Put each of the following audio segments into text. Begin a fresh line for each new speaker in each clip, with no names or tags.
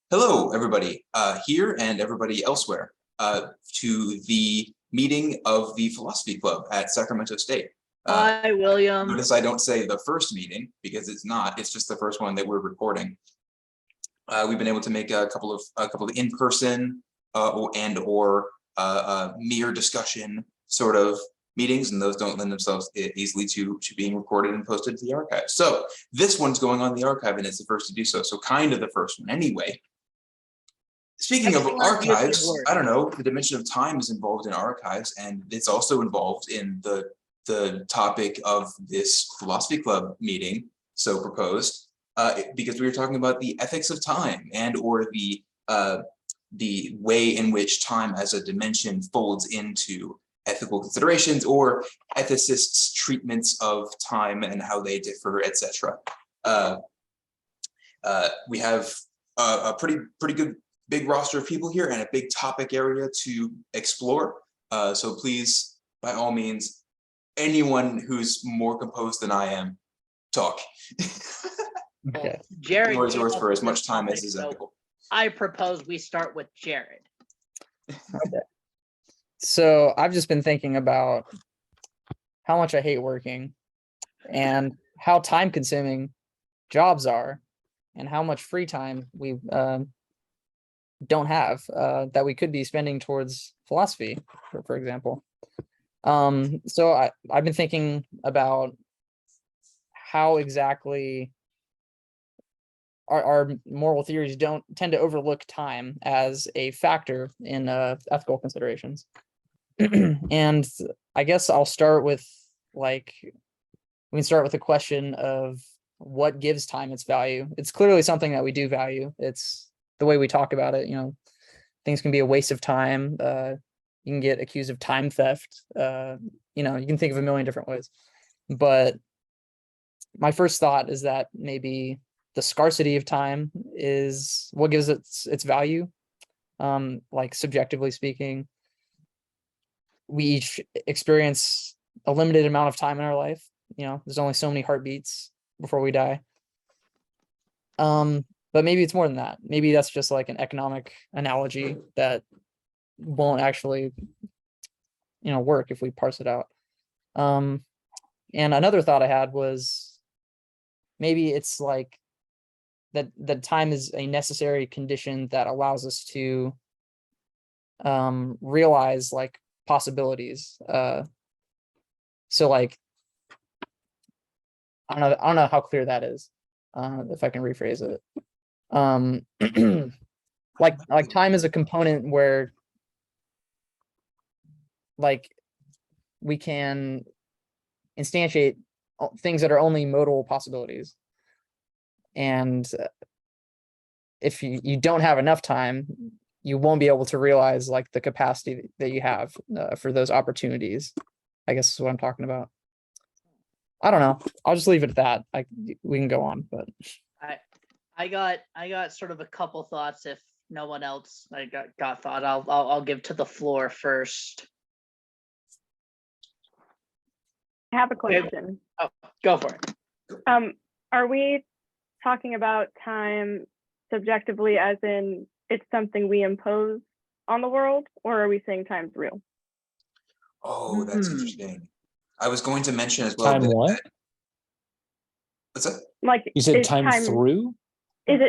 Hello, everybody here and everybody elsewhere to the meeting of the Philosophy Club at Sacramento State.
Hi, William.
Notice I don't say the first meeting because it's not. It's just the first one that we're recording. We've been able to make a couple of in-person or mere discussion sort of meetings, and those don't lend themselves easily to being recorded and posted to the archive. So this one's going on the archive, and it's the first to do so. So kind of the first one anyway. Speaking of archives, I don't know, the dimension of time is involved in archives, and it's also involved in the topic of this philosophy club meeting, so proposed, because we were talking about the ethics of time and or the way in which time as a dimension folds into ethical considerations or ethicists' treatments of time and how they differ, etc. We have a pretty good big roster of people here and a big topic area to explore. So please, by all means, anyone who's more composed than I am, talk.
Okay. Jared,
yours for as much time as is ethical.
I propose we start with Jared.
Okay. So I've just been thinking about how much I hate working and how time consuming jobs are and how much free time we don't have that we could be spending towards philosophy, for example. So I've been thinking about how exactly our moral theories don't tend to overlook time as a factor in ethical considerations. And I guess I'll start with we can start with the question of what gives time its value. It's clearly something that we do value. It's the way we talk about it. Things can be a waste of time. You can get accused of time theft. You can think of a million different ways. But my first thought is that maybe the scarcity of time is what gives it its value. Subjectively speaking, we each experience a limited amount of time in our life. There's only so many heartbeats before we die. But maybe it's more than that. Maybe that's just like an economic analogy that won't actually, work if we parse it out. And another thought I had was maybe it's like that time is a necessary condition that allows us to realize possibilities. So I don't know how clear that is. If I can rephrase it. Like time is a component where we can instantiate things that are only modal possibilities. And if you don't have enough time, you won't be able to realize the capacity that you have for those opportunities. I guess is what I'm talking about. I don't know. I'll just leave it at that. We can go on, but
I got sort of a couple thoughts. If no one else got thought, I'll give to the floor first.
I have a question.
Oh, go for it.
Are we talking about time subjectively, as in it's something we impose on the world, or are we saying time's real?
Oh, that's interesting. I was going to mention as well.
Time what?
What's that?
You said time through?
Is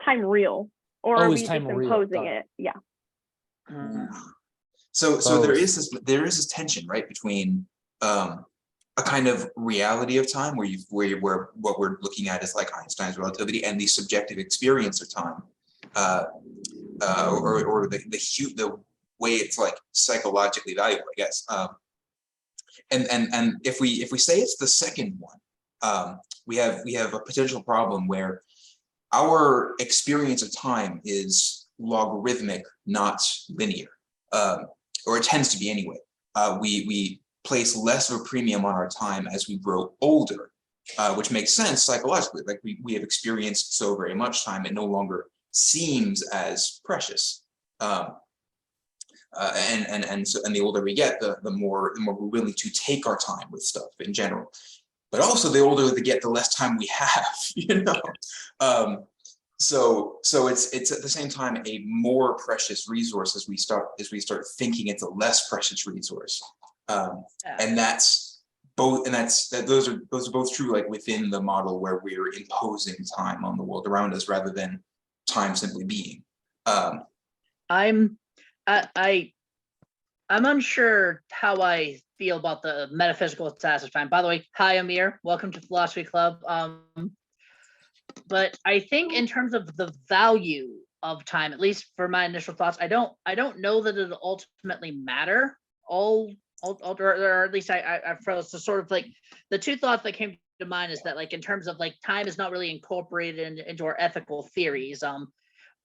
time real, or are we just imposing it? Yeah.
So there is this tension, right, between a kind of reality of time where what we're looking at is like Einstein's relativity and the subjective experience of time, or the way it's psychologically valuable, I guess. And if we say it's the second one, we have a potential problem where our experience of time is logarithmic, not linear, or it tends to be anyway. We place less of a premium on our time as we grow older, which makes sense psychologically. We have experienced so very much time, it no longer seems as precious. And the older we get, the more we're willing to take our time with stuff in general. But also, the older we get, the less time we have. So it's at the same time a more precious resource as we start thinking it's a less precious resource. And that's both, and those are both true, like within the model where we're imposing time on the world around us rather than time simply being.
I'm unsure how I feel about the metaphysical status of time. By the way, hi Amir, welcome to Philosophy Club. But I think in terms of the value of time, at least for my initial thoughts, I don't know that it'll ultimately matter. Or at least I froze. So sort of like the two thoughts that came to mind is that like in terms of like time is not really incorporated into our ethical theories.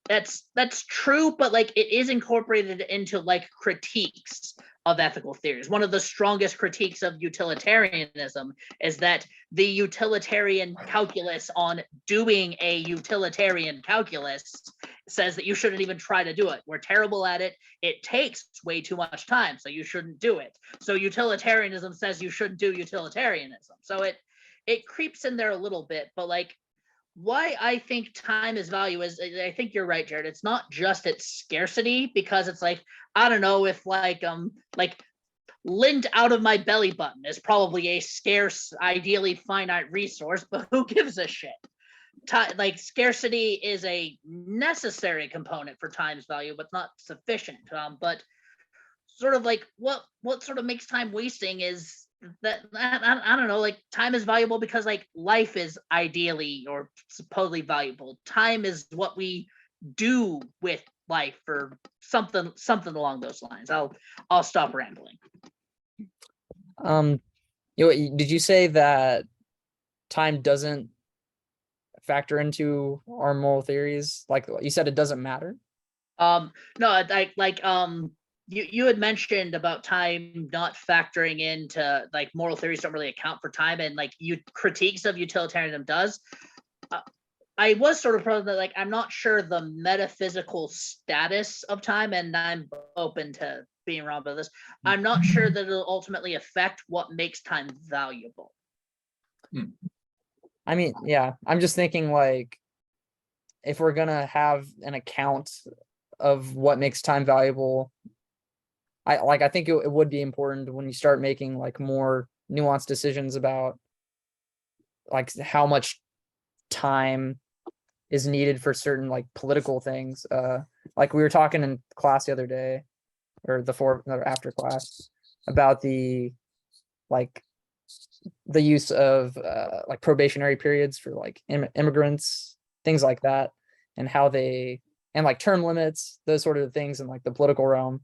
That's true, but like it is incorporated into like critiques of ethical theories. One of the strongest critiques of utilitarianism is that the utilitarian calculus on doing a utilitarian calculus says that you shouldn't even try to do it. We're terrible at it. It takes way too much time, so you shouldn't do it. So utilitarianism says you shouldn't do utilitarianism. So it creeps in there a little bit, but like why I think time is value is, I think you're right, Jared. It's not just its scarcity, because it's like, I don't know if like lint out of my belly button is probably a scarce, ideally finite resource, but who gives a shit? Like scarcity is a necessary component for time's value, but not sufficient. But sort of like what sort of makes time wasting is that I don't know, like time is valuable because like life is ideally or supposedly valuable. Time is what we do with life or something along those lines. I'll stop rambling.
Did you say that time doesn't factor into our moral theories? Like you said, it doesn't matter.
No, you had mentioned about time not factoring into like moral theories don't really account for time, and like critiques of utilitarianism does. I was sort of probably like, I'm not sure the metaphysical status of time, and I'm open to being wrong about this. I'm not sure that it'll ultimately affect what makes time valuable.
I mean, yeah, I'm just thinking like if we're gonna have an account of what makes time valuable, I think it would be important when you start making like more nuanced decisions about like how much time is needed for certain like political things. Like we were talking in class the other day, or after class, about the use of like probationary periods for like immigrants, things like that, and how they, and like term limits, those sort of things in like the political realm.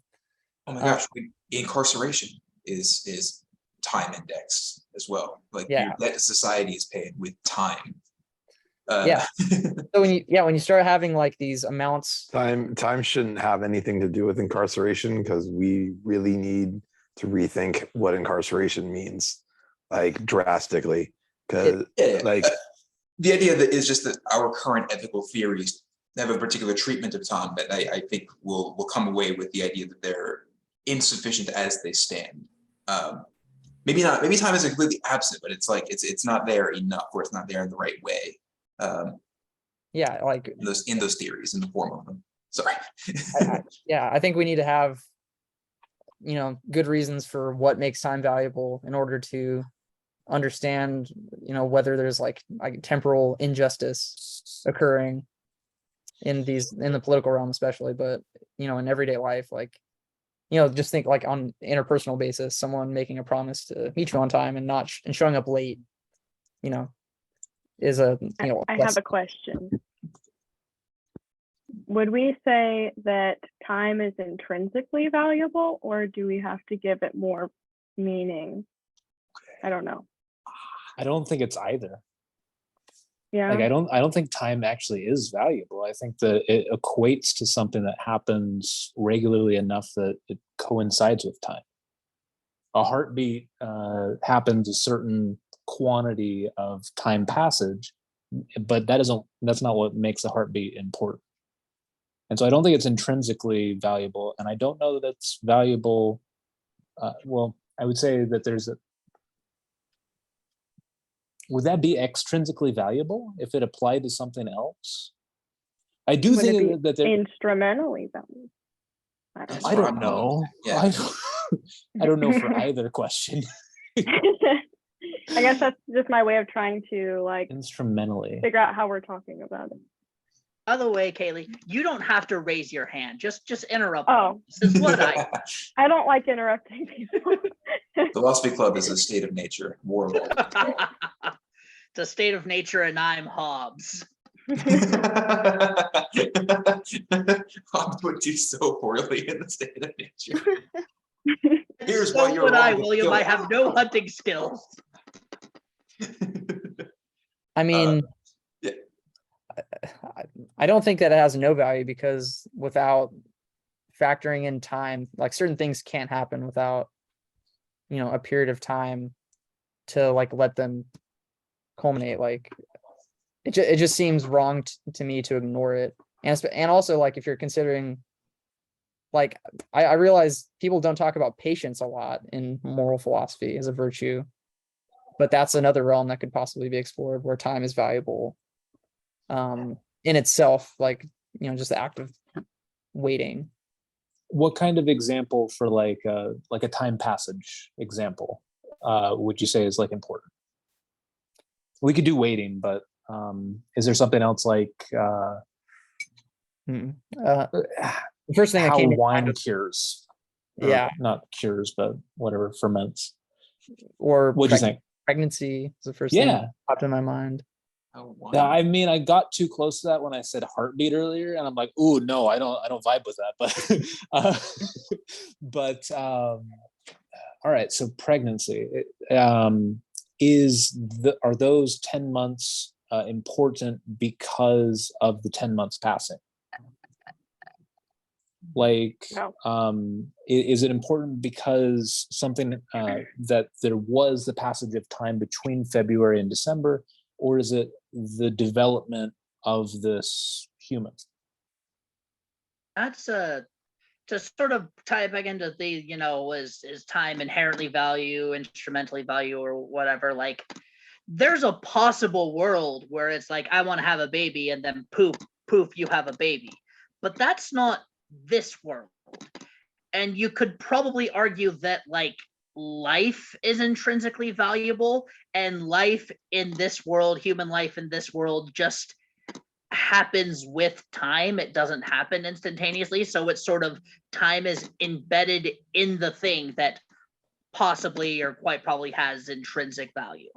Oh my gosh, incarceration is time indexed as well. Like your debt to society is paid with time.
So when you start having like these amounts,
time shouldn't have anything to do with incarceration, because we really need to rethink what incarceration means, like drastically. Because like
the idea that is just that our current ethical theories have a particular treatment of time that I think will come away with the idea that they're insufficient as they stand. Maybe time is completely absent, but it's like it's not there enough, or it's not there in the right way.
Like
in those theories, in the form of them. Sorry.
I think we need to have good reasons for what makes time valuable in order to understand whether there's like temporal injustice occurring in the political realm especially, but in everyday life, like just think like on interpersonal basis, someone making a promise to meet you on time and not and showing up late is a
I have a question. Would we say that time is intrinsically valuable, or do we have to give it more meaning? I don't know.
I don't think it's either.
Yeah.
Like I don't think time actually is valuable. I think that it equates to something that happens regularly enough that it coincides with time. A heartbeat happens a certain quantity of time passage, but that's not what makes a heartbeat important. And so I don't think it's intrinsically valuable, and I don't know that it's valuable. Well, I would say that would that be extrinsically valuable if it applied to something else? I do
Wouldn't it
think
be
that there,
instrumentally valued? I don't
That's
I
know.
don't know.
Yeah.
I don't know for either question.
I guess that's just my way of trying to like
Instrumentally.
figure out how we're talking about it.
By the way, Kaylee, you don't have to raise your hand. Just interrupt.
Oh.
me. This is what I.
I don't like interrupting people.
Philosophy Club is a state of nature. Warlord.
It's a state of nature, and I'm Hobbes.
Hobbes would do so poorly in the state of nature. Here's why
So
you're
would I,
wrong.
William. I have no hunting skills.
I mean,
yeah.
I don't think that it has no value, because without factoring in time, like certain things can't happen without, a period of time to like let them culminate. Like it just seems wrong to me to ignore it. And also, like, if you're considering, like, I realize people don't talk about patience a lot in moral philosophy as a virtue, but that's another realm that could possibly be explored, where time is valuable in itself, like, just the act of waiting.
What kind of example for like a time passage example would you say is like important? We could do waiting, but is there something else like
The first thing that
how
came to
wine
mind,
cures? Or
yeah,
not cures, but whatever ferments.
or
What do you think?
pregnancy is the first thing
Yeah.
that popped in my mind.
Oh,
Yeah, I mean, I got too close to that when I said heartbeat earlier, and I'm like, "Ooh, no, I don't vibe with that." But all right. So pregnancy are those 10 months important because of the 10 months passing? Like,
No.
is it important because something that there was the passage of time between February and December, or is it the development of this human?
That's to sort of tie it back into the, is time inherently value, instrumentally value, or whatever. Like, there's a possible world where it's like, I want to have a baby, and then poof, you have a baby. But that's not this world. And you could probably argue that, like, life is intrinsically valuable, and life in this world, human life in this world, just happens with time. It doesn't happen instantaneously. So it's sort of, time is embedded in the thing that possibly or quite probably has intrinsic value.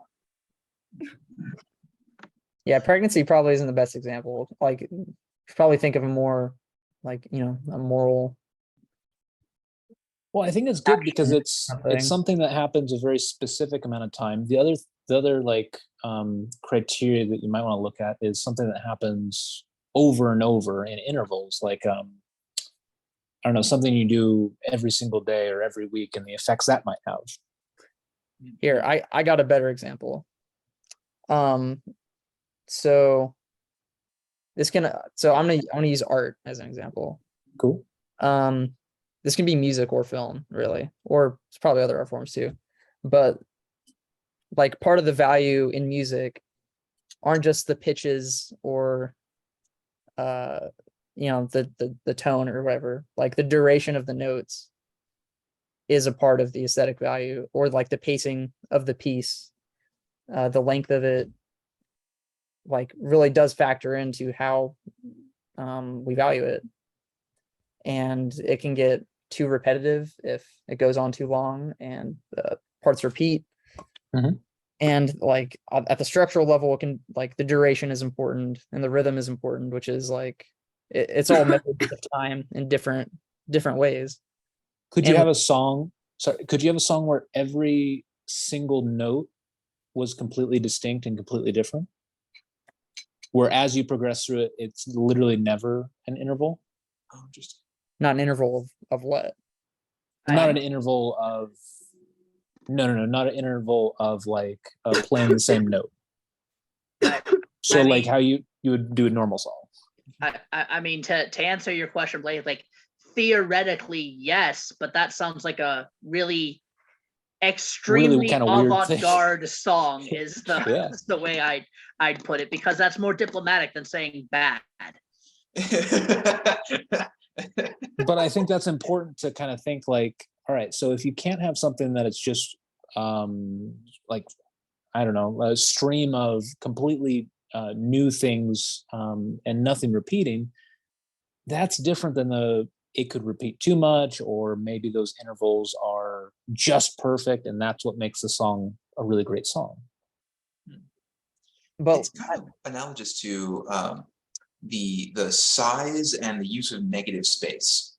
Yeah, pregnancy probably isn't the best example. Like, probably think of a more, like, a moral.
Well, I think it's good because it's
something.
something that happens a very specific amount of time. The other like criteria that you might want to look at is something that happens over and over in intervals, like I don't know, something you do every single day or every week, and the effects that might have.
Here, I got a better example. So I'm gonna use art as an example.
Cool.
This can be music or film, really, or it's probably other art forms too. But like, part of the value in music aren't just the pitches or the tone or whatever. Like, the duration of the notes is a part of the aesthetic value, or like the pacing of the piece, the length of it, like, really does factor into how we value it. And it can get too repetitive if it goes on too long and parts repeat.
Mhm.
And like, at the structural level, it can, like, the duration is important and the rhythm is important, which is like, it's all measured of time in different ways.
Could you
And
have a song? Sorry, could you have a song where every single note was completely distinct and completely different? Where as you progress through it, it's literally never an interval?
Oh, just
not an interval of what?
Not an interval of no, not an interval of like playing the same note. So like how you would do a normal song.
I mean, to answer your question, Blake, like, theoretically, yes, but that sounds like a really extremely
kind of weird
avant-garde song is the
Yeah.
is the way I'd put it, because that's more diplomatic than saying bad.
But I think that's important to kind of think like, all right, so if you can't have something that it's just like, I don't know, a stream of completely new things and nothing repeating, that's different than it could repeat too much, or maybe those intervals are just perfect and that's what makes the song a really great song.
But
It's kind of analogous to the size and the use of negative space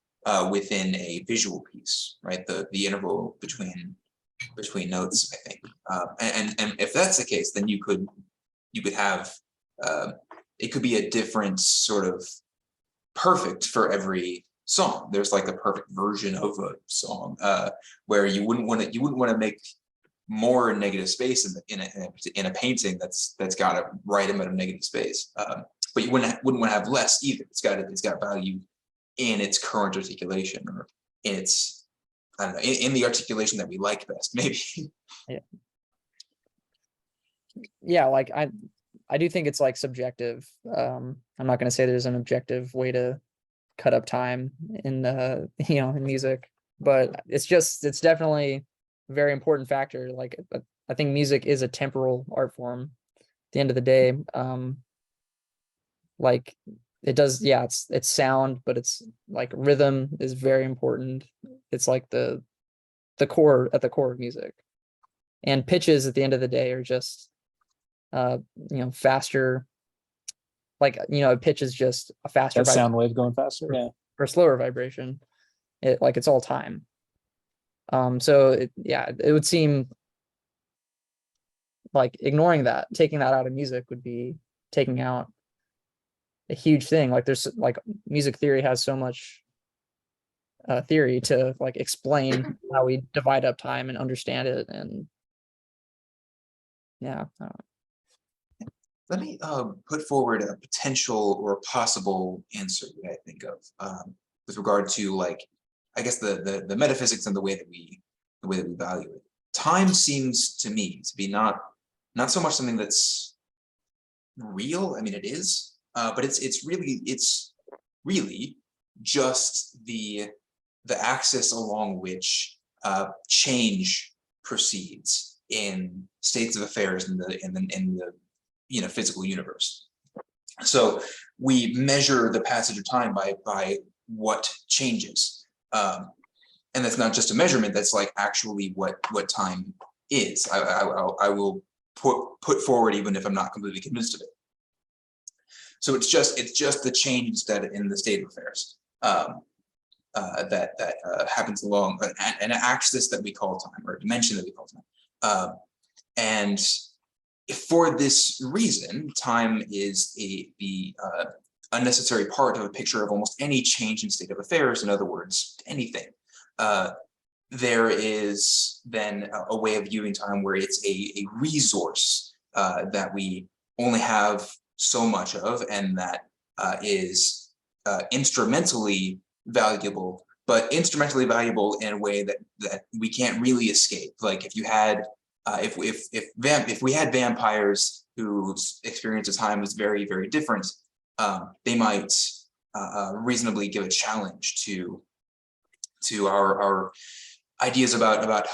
within a visual piece, right? The interval between notes, I think. And if that's the case, then you could have it could be a different sort of perfect for every song. There's like a perfect version of a song where you wouldn't want to make more negative space in a painting that's got a right amount of negative space. But you wouldn't want to have less either. It's got value in its current articulation, or in its, I don't know, in the articulation that we like best, maybe.
yeah, like I do think it's like subjective. I'm not going to say there's an objective way to cut up time in in music, but it's definitely a very important factor. Like I think music is a temporal art form at the end of the day. Like it does, yeah, it's sound, but it's like rhythm is very important. It's like the core, at the core of music. And pitches at the end of the day are just faster, like a pitch is just a faster
That sound wave going faster, yeah,
or slower vibration. It's all time. So it would seem like ignoring that, taking that out of music would be taking out a huge thing. Like there's like music theory has so much theory to like explain how we divide up time and understand it. And yeah, I don't know.
Let me put forward a potential or a possible answer that I think of with regard to, like, I guess the metaphysics and the way that we value it. Time seems to me to be not so much something that's real. I mean, it is, but it's really just the axis along which change proceeds in states of affairs in the physical universe. So we measure the passage of time by what changes, and that's not just a measurement. That's like actually what time is. I will put forward, even if I'm not completely convinced of it. So it's just the change that in the state of affairs that happens along an axis that we call time, or a dimension that we call time, and for this reason, time is the unnecessary part of a picture of almost any change in state of affairs. In other words, anything. There is then a way of viewing time where it's a resource that we only have so much of, and that is instrumentally valuable, but instrumentally valuable in a way that we can't really escape. Like if you had if we had vampires whose experience of time was very, very different, they might reasonably give a challenge to our ideas about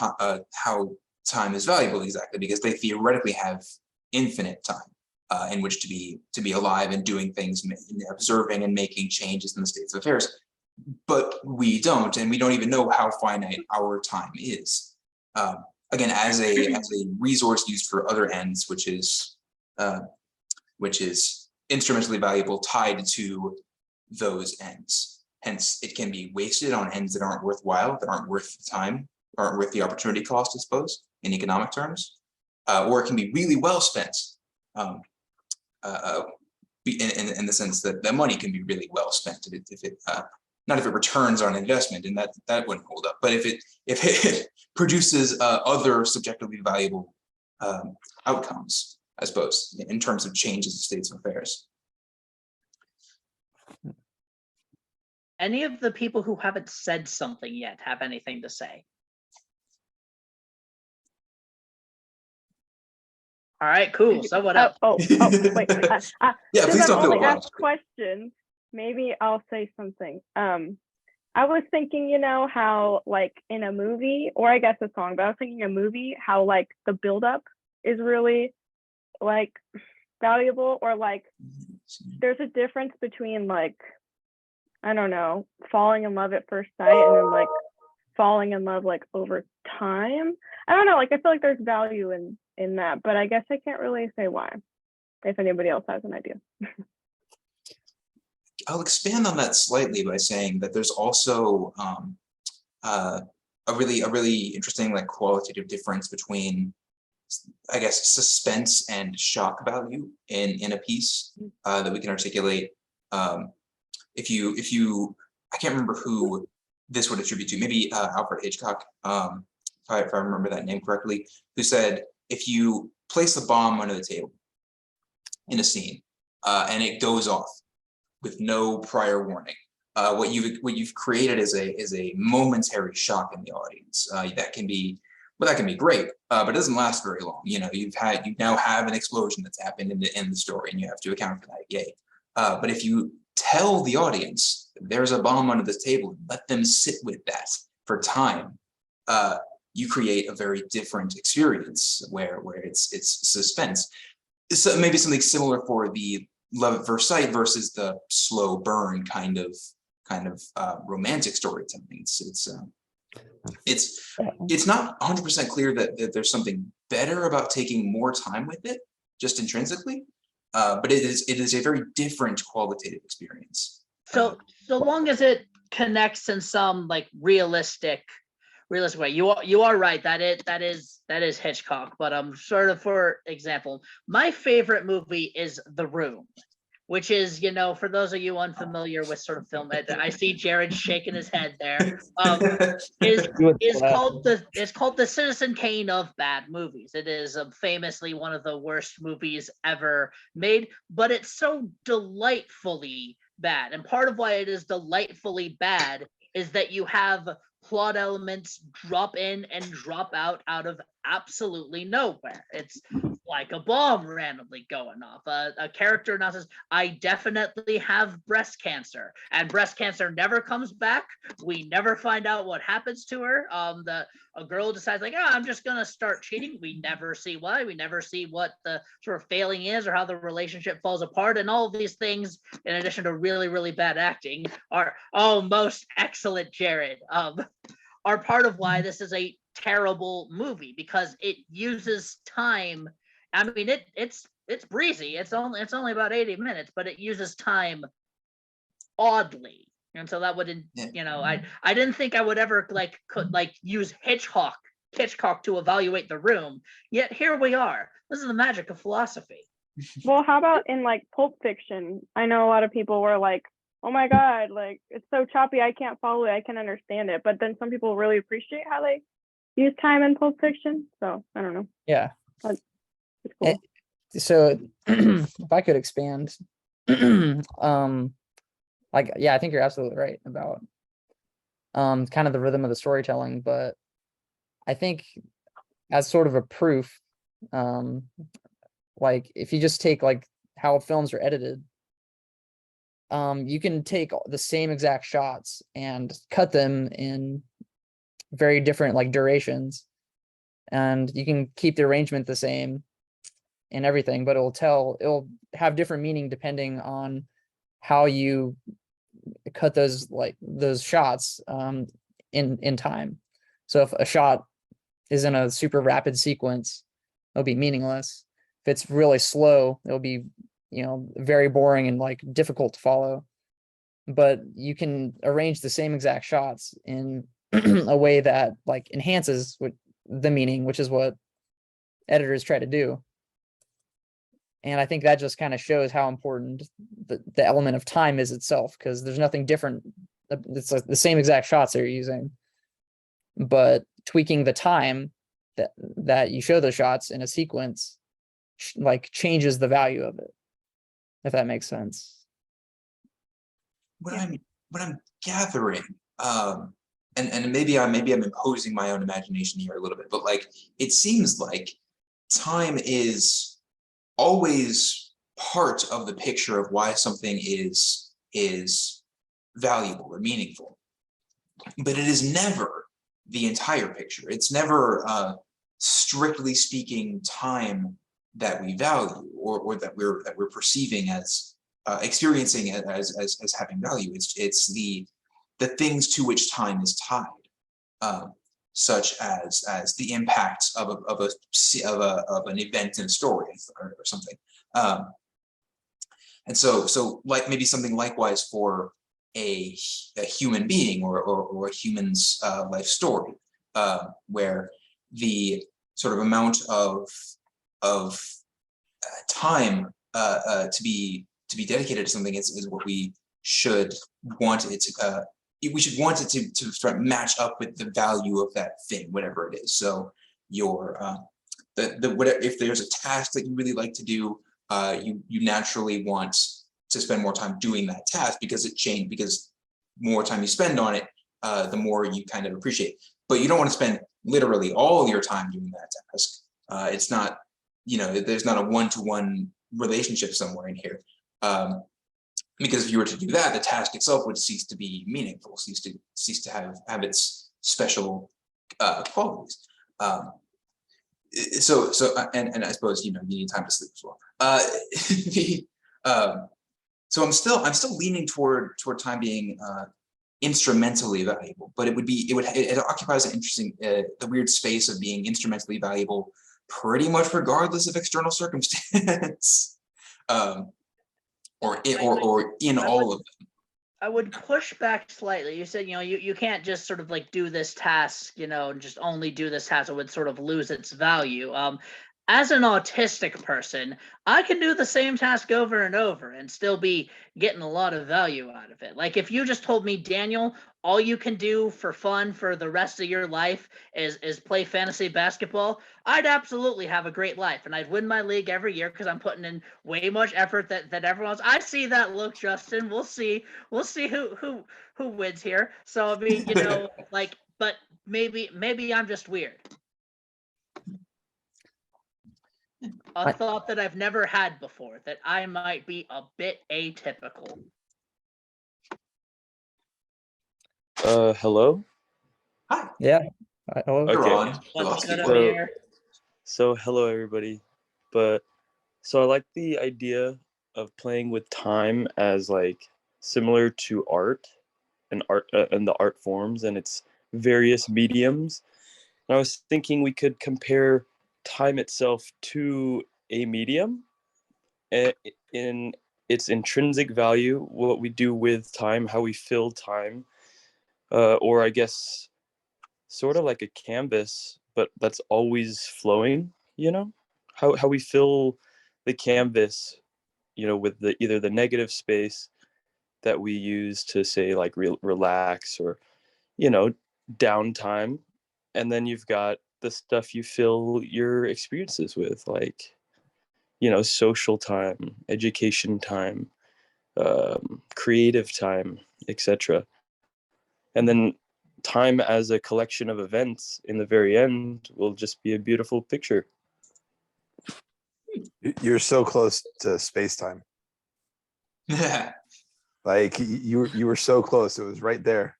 how time is valuable exactly, because they theoretically have infinite time in which to be alive and doing things, observing and making changes in the states of affairs. But we don't, and we don't even know how finite our time is. Again, as a resource used for other ends, which is instrumentally valuable, tied to those ends. Hence, it can be wasted on ends that aren't worthwhile, that aren't worth the time, aren't worth the opportunity cost, I suppose, in economic terms, or it can be really well spent, in the sense that the money can be really well spent if it not if it returns on investment, and that wouldn't hold up, but if it produces other subjectively valuable outcomes, I suppose, in terms of changes in states of affairs.
Any of the people who haven't said something yet have anything to say? All right, cool. Someone else.
Wait.
Yeah,
Since
please
I'm
don't feel
only
obliged.
asked questions, maybe I'll say something. I was thinking, you know, how like in a movie, or I guess a song, but I was thinking a movie, how like the buildup is really like valuable, or like there's a difference between like, I don't know, falling in love at first sight and then like falling in love like over time. I don't know, like I feel like there's value in that, but I guess I can't really say why, if anybody else has an idea.
I'll expand on that slightly by saying that there's also a really interesting like qualitative difference between, I guess, suspense and shock value in a piece that we can articulate. If you, I can't remember who this would attribute to, maybe Alfred Hitchcock, if I remember that name correctly, who said, if you place a bomb under the table in a scene and it goes off with no prior warning, what you've created is a momentary shock in the audience. That can be great, but it doesn't last very long. You know, you now have an explosion that's happened in the story, and you have to account for that. Yay! But if you tell the audience there's a bomb under the table, let them sit with that for time, you create a very different experience where it's suspense. So maybe something similar for the love at first sight versus the slow burn kind of romantic storytelling. It's not 100% clear that there's something better about taking more time with it, just intrinsically, but it is a very different qualitative experience.
So long as it connects in some like realistic way. You are right that is Hitchcock, but sort of, for example, my favorite movie is The Room, which is, you know, for those of you unfamiliar with sort of film, I see Jared shaking his head there. Is called the Citizen Kane of bad movies. It is famously one of the worst movies ever made, but it's so delightfully bad. And part of why it is delightfully bad is that you have plot elements drop in and drop out of absolutely nowhere. It's like a bomb randomly going off. A character announces, "I definitely have breast cancer," and breast cancer never comes back. We never find out what happens to her. A girl decides like, "Oh, I'm just gonna start cheating." We never see why. We never see what the sort of failing is or how the relationship falls apart. And all of these things, in addition to really, really bad acting, are most excellent, Jared. Are part of why this is a terrible movie, because it uses time. I mean, it's breezy. It's only about 80 minutes, but it uses time oddly. And so that wouldn't, you know, I didn't think I would ever could use Hitchcock to evaluate The Room. Yet here we are. This is the magic of philosophy.
Well, how about in like Pulp Fiction? I know a lot of people were like, "Oh my God, like it's so choppy, I can't follow it, I can't understand it." But then some people really appreciate how they use time in Pulp Fiction. So I don't know.
Yeah.
It's cool.
So if I could expand, I think you're absolutely right about kind of the rhythm of the storytelling, but I think as sort of a proof, like if you just take like how films are edited, you can take the same exact shots and cut them in very different like durations, and you can keep the arrangement the same and everything, but it'll have different meaning depending on how you cut those shots in time. So if a shot is in a super rapid sequence, it'll be meaningless. If it's really slow, it'll be, you know, very boring and like difficult to follow. But you can arrange the same exact shots in a way that like enhances the meaning, which is what editors try to do. And I think that just kind of shows how important the element of time is itself, because there's nothing different. It's like the same exact shots they're using, but tweaking the time that you show the shots in a sequence like changes the value of it, if that makes sense.
What I'm gathering, and maybe I'm imposing my own imagination here a little bit, but like it seems like time is always part of the picture of why something is is valuable or meaningful. But it is never the entire picture. It's never, strictly speaking, time that we value or that we're perceiving as experiencing as having value. It's the things to which time is tied, such as the impact of an event in a story or something. And so like maybe something likewise for a human being or a human's life story, where the sort of amount of time to be dedicated to something is what we should want it to. We should want it to sort of match up with the value of that thing, whatever it is. So your whatever, if there's a task that you really like to do, you naturally want to spend more time doing that task because because more time you spend on it, the more you kind of appreciate. But you don't want to spend literally all your time doing that task. It's not, there's not a one-to-one relationship somewhere in here. Because if you were to do that, the task itself would cease to be meaningful, cease to have its special qualities. So and I suppose you need time to sleep as well. So I'm still leaning toward time being instrumentally valuable, but it occupies an interesting the weird space of being instrumentally valuable pretty much regardless of external circumstance. Or in all of them.
I would push back slightly. You said, you can't just sort of like do this task, and just only do this task. It would sort of lose its value. As an autistic person, I can do the same task over and over and still be getting a lot of value out of it. Like if you just told me, Daniel, all you can do for fun for the rest of your life is play fantasy basketball, I'd absolutely have a great life and I'd win my league every year because I'm putting in way much effort that everyone else. I see that look, Justin. We'll see who wins here. So I mean, but maybe I'm just weird. A thought that I've never had before, that I might be a bit atypical.
Hello?
Hi.
Yeah. Hello.
Okay.
You're on.
What's good
So-
over here?
So hello everybody. So I like the idea of playing with time as like similar to art and the art forms and its various mediums. And I was thinking we could compare time itself to a medium in its intrinsic value, what we do with time, how we fill time, or I guess sort of like a canvas, but that's always flowing, how we fill the canvas, with either the negative space that we use to say like relax or, downtime. And then you've got the stuff you fill your experiences with, like, social time, education time, creative time, etc. And then time as a collection of events in the very end will just be a beautiful picture.
You're so close to space-time.
Yeah.
Like you were so close. It was right there.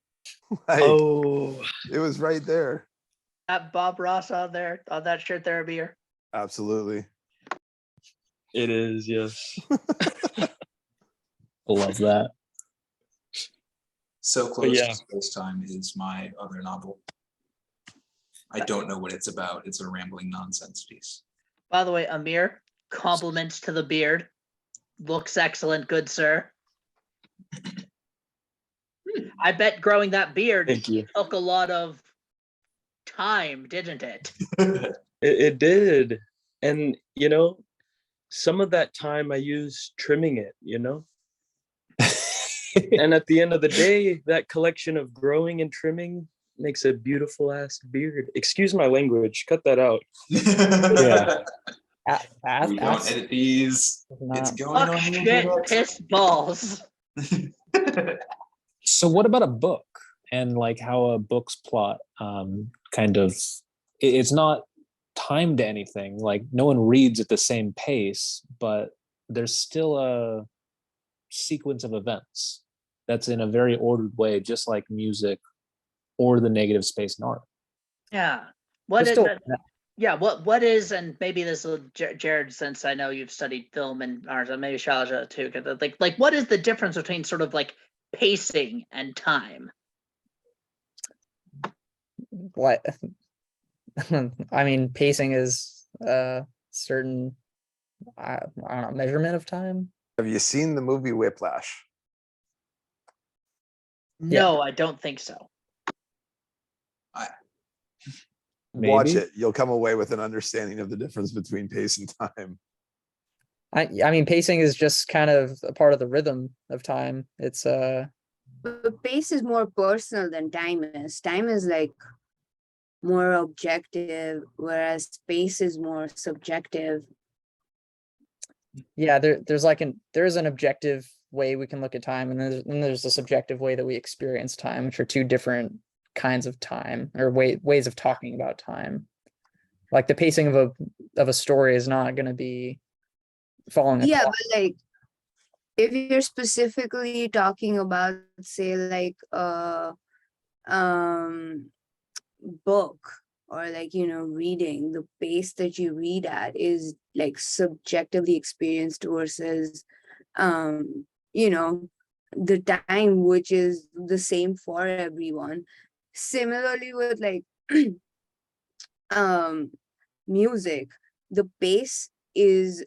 Like,
Oh,
it was right there.
That Bob Ross on there on that shirt there, beer.
Absolutely.
it is, yes.
Love that.
So Close
yeah.
to Space-Time is my other novel. I don't know what it's about. It's a rambling nonsense piece.
By the way, Amir, compliments to the beard. Looks excellent, good sir. I bet growing that beard
Thank you.
took a lot of time, didn't it?
It did. And, some of that time I used trimming it, And at the end of the day, that collection of growing and trimming makes a beautiful ass beard. Excuse my language. Cut that out.
Yeah.
We don't edit these. It's going
Fuck
on the
shit,
internet.
piss balls.
So what about a book and like how a book's plot kind of it's not timed to anything, like no one reads at the same pace, but there's still sequence of events that's in a very ordered way, just like music or the negative space in art.
Yeah. What
There's
is
still-
that? Yeah, what is, and maybe this will, Jared, since I know you've studied film and art, and maybe Shalaja too, like what is the difference between sort of like pacing and time?
What I mean, pacing is certain I don't know, measurement of time.
Have you seen the movie Whiplash?
No, I don't think so.
Watch
Maybe.
it. You'll come away with an understanding of the difference between pace and time.
I mean, pacing is just kind of a part of the rhythm of time. It's
But pace is more personal than time is. Time is like more objective, whereas space is more subjective.
yeah, there's like there is an objective way we can look at time, and there's a subjective way that we experience time, which are two different kinds of time, or ways of talking about time. Like the pacing of a story is not going to be following a
Yeah,
clock.
but like if you're specifically talking about, say, like book, or like, you know, reading, the pace that you read at is like subjectively experienced versus you know, the time, which is the same for everyone. Similarly with like music, the pace is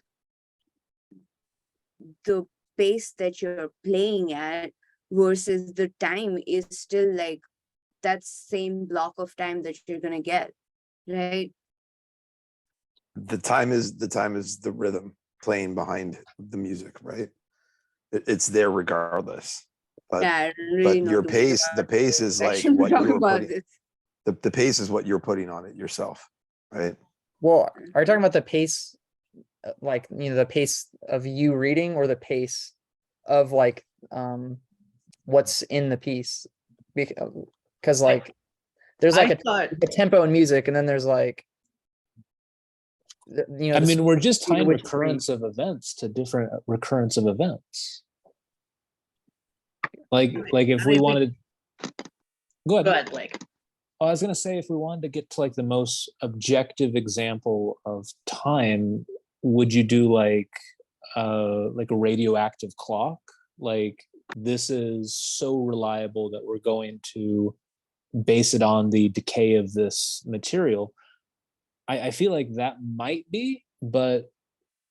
the pace that you're playing at, versus the time is still like that same block of time that you're gonna get, right?
The time is the rhythm playing behind the music, right? It's there regardless. But
Yeah, I don't really know
your
too much
pace, the
about
pace is like
section
what
to talk
you're
about
putting.
this.
The pace is what you're putting on it yourself, right?
Well, are you talking about the pace, like, you know, the pace of you reading, or the pace of like what's in the piece? Because like there's like a tempo in music, and then there's like you know,
I mean, we're just
speed at
tying
which you
recurrence of events to different recurrence of events. Like if we wanted, go
Go
ahead.
ahead, Blake.
I was gonna say, if we wanted to get to like the most objective example of time, would you do like a radioactive clock? Like, this is so reliable that we're going to base it on the decay of this material. I feel like that might be, but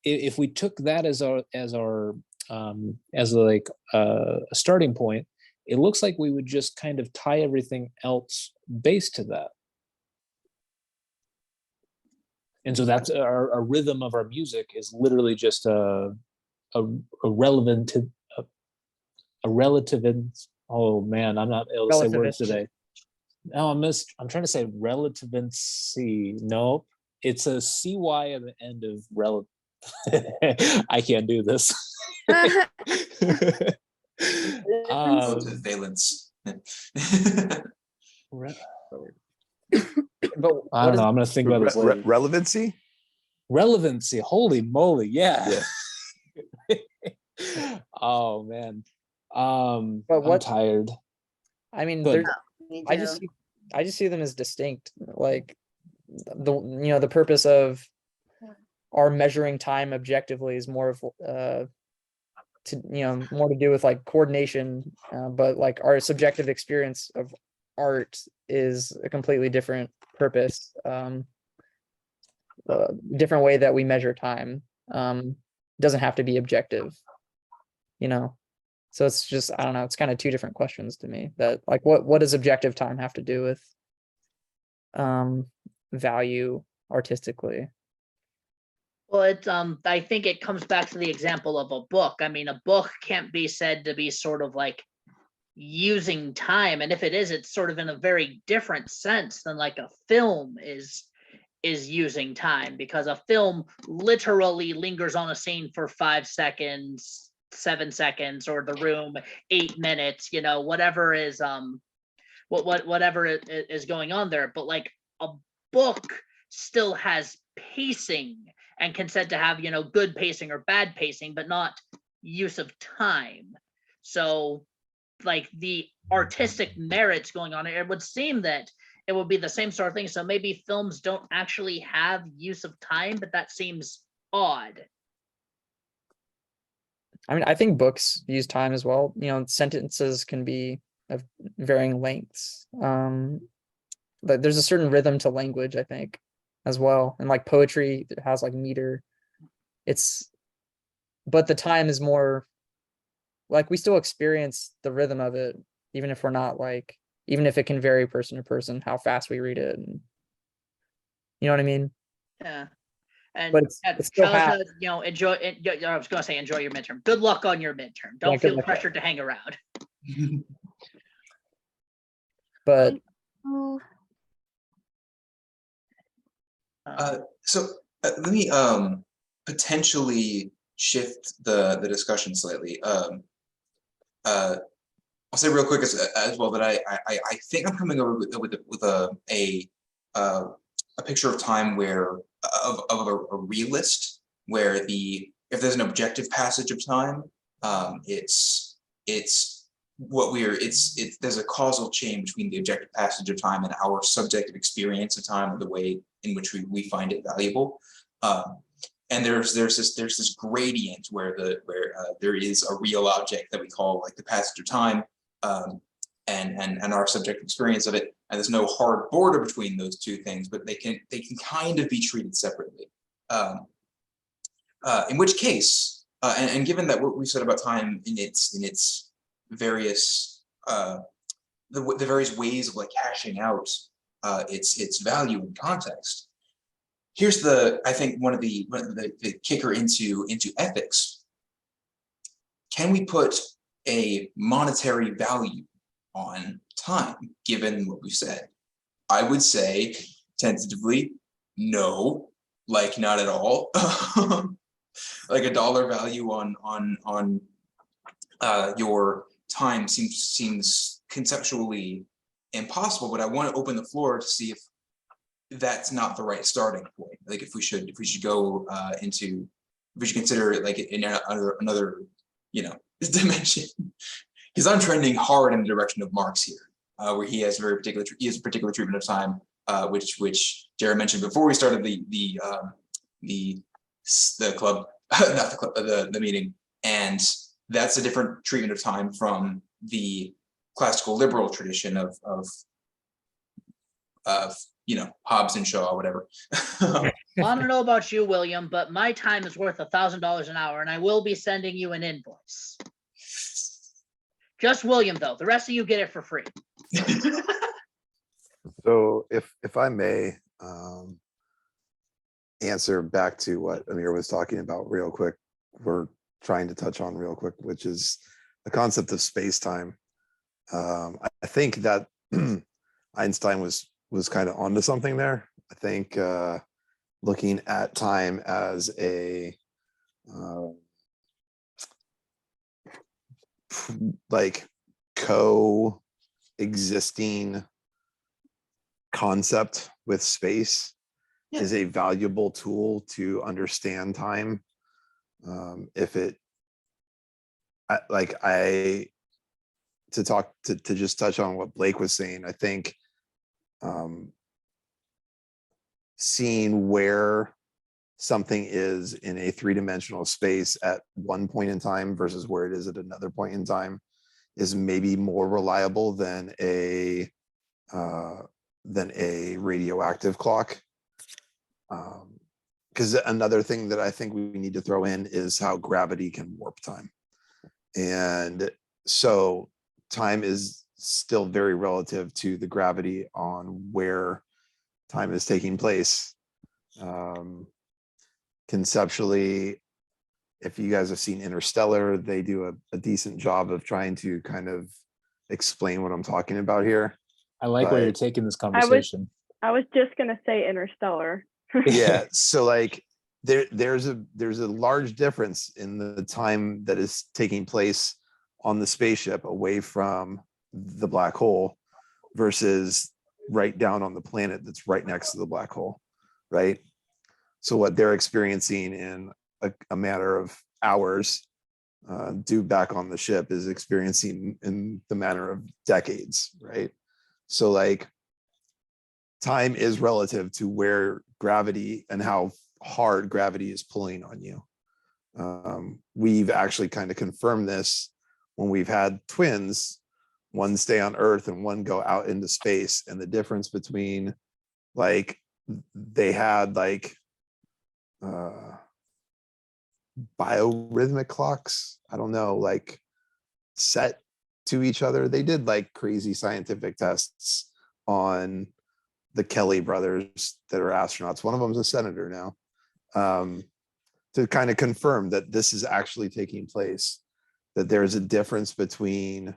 if we took that as a starting point, it looks like we would just kind of tie everything else based to that. And so that's our rhythm of our music is literally just a relative. Oh man, I'm not able to say words today. No, I'm trying to say relativancy. Nope. It's a CY at the end of relative. I can't do this.
Relative valence.
But
I don't know. I'm gonna think about this later.
Relevancy?
Relevancy. Holy moly. Yeah.
Yeah.
Oh man.
But
I'm
what-
tired.
I mean,
Good.
Me
I
too.
just see them as distinct. Like the purpose of our measuring time objectively is more of more to do with like coordination, but like our subjective experience of art is a completely different purpose, different way that we measure time. Doesn't have to be objective, so it's just, I don't know, it's kind of two different questions to me. That like what does objective time have to do with value artistically?
Well, it's I think it comes back to the example of a book. I mean, a book can't be said to be sort of like using time, and if it is, it's sort of in a very different sense than like a film is using time, because a film literally lingers on a scene for 5 seconds, 7 seconds, or the room 8 minutes, whatever is whatever is going on there. But like a book still has pacing and can said to have good pacing or bad pacing, but not use of time. So like the artistic merits going on, it would seem that it would be the same sort of thing. So maybe films don't actually have use of time, but that seems odd.
I mean, I think books use time as well. You know, sentences can be of varying lengths. But there's a certain rhythm to language, I think, as well. And like poetry it has like meter. But the time is more like we still experience the rhythm of it, even if we're not like, even if it can vary person to person, how fast we read it. And, you know what I mean?
Yeah. And
But it's still
Charlotte, you know, enjoy it. I was gonna say enjoy your midterm. Good luck on your midterm. Don't
good
feel
luck.
pressured to hang around.
But
Oh,
So let me potentially shift the discussion slightly. I'll say real quick as well that I think I'm coming over with a picture of time where of a realist where if there's an objective passage of time, it's there's a causal chain between the objective passage of time and our subjective experience of time, or the way in which we find it valuable. And there's this gradient where there is a real object that we call like the passage of time, and our subjective experience of it, and there's no hard border between those two things, but they can kind of be treated separately. In which case, and given that what we said about time in its various the various ways of like hashing out its value and context, here's I think one of the kicker into ethics. Can we put a monetary value on time, given what we said? I would say tentatively, no, like not at all. Like a dollar value on your time seems conceptually impossible, but I want to open the floor to see if that's not the right starting point. Like if we should go if we should consider it like in another dimension, because I'm trending hard in the direction of Marx here, where he has a particular treatment of time, which Jared mentioned before we started the club, not the club, the meeting, and that's a different treatment of time from the classical liberal tradition of Hobbes and Shaw, whatever.
I don't know about you, William, but my time is worth $1,000 an hour, and I will be sending you an invoice. Just William, though. The rest of you get it for free.
So if I may answer back to what Amir was talking about real quick, we're trying to touch on real quick, which is the concept of space-time. I think that Einstein was kind of onto something there. I think looking at time as a like co-existing concept with space is a valuable tool to understand time. If it to just touch on what Blake was saying, I think seeing where something is in a three-dimensional space at one point in time versus where it is at another point in time is maybe more reliable than a radioactive clock. Because another thing that I think we need to throw in is how gravity can warp time. And so time is still very relative to the gravity on where time is taking place. Conceptually, if you guys have seen Interstellar, they do a decent job of trying to kind of explain what I'm talking about here.
I like where you're taking this conversation.
I was just gonna say Interstellar.
Yeah, so like there's a large difference in the time that is taking place on the spaceship away from the black hole versus right down on the planet that's right next to the black hole, right? So what they're experiencing in a matter of hours dude back on the ship is experiencing in the manner of decades, right? So like time is relative to where gravity and how hard gravity is pulling on you. We've actually kind of confirmed this when we've had twins, one stay on Earth and one go out into space, and the difference between like they had like biorhythmic clocks, I don't know, like set to each other. They did like crazy scientific tests on the Kelly brothers that are astronauts. One of them is a senator now, to kind of confirm that this is actually taking place, that there's a difference between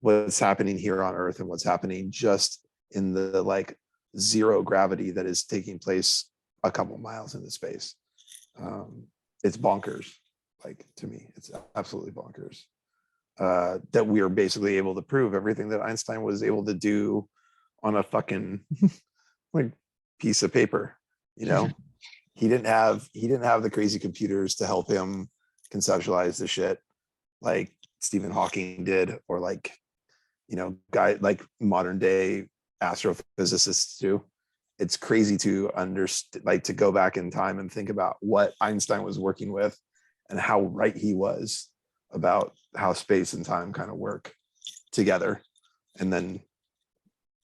what's happening here on Earth and what's happening just in the like zero gravity that is taking place a couple miles into space. It's bonkers. Like, to me, it's absolutely bonkers. That we are basically able to prove everything that Einstein was able to do on a fucking like piece of paper. You know, he didn't have the crazy computers to help him conceptualize the shit like Stephen Hawking did, or like, you know, guy like modern day astrophysicists do. It's crazy to understand, like, to go back in time and think about what Einstein was working with and how right he was about how space and time kind of work together. And then,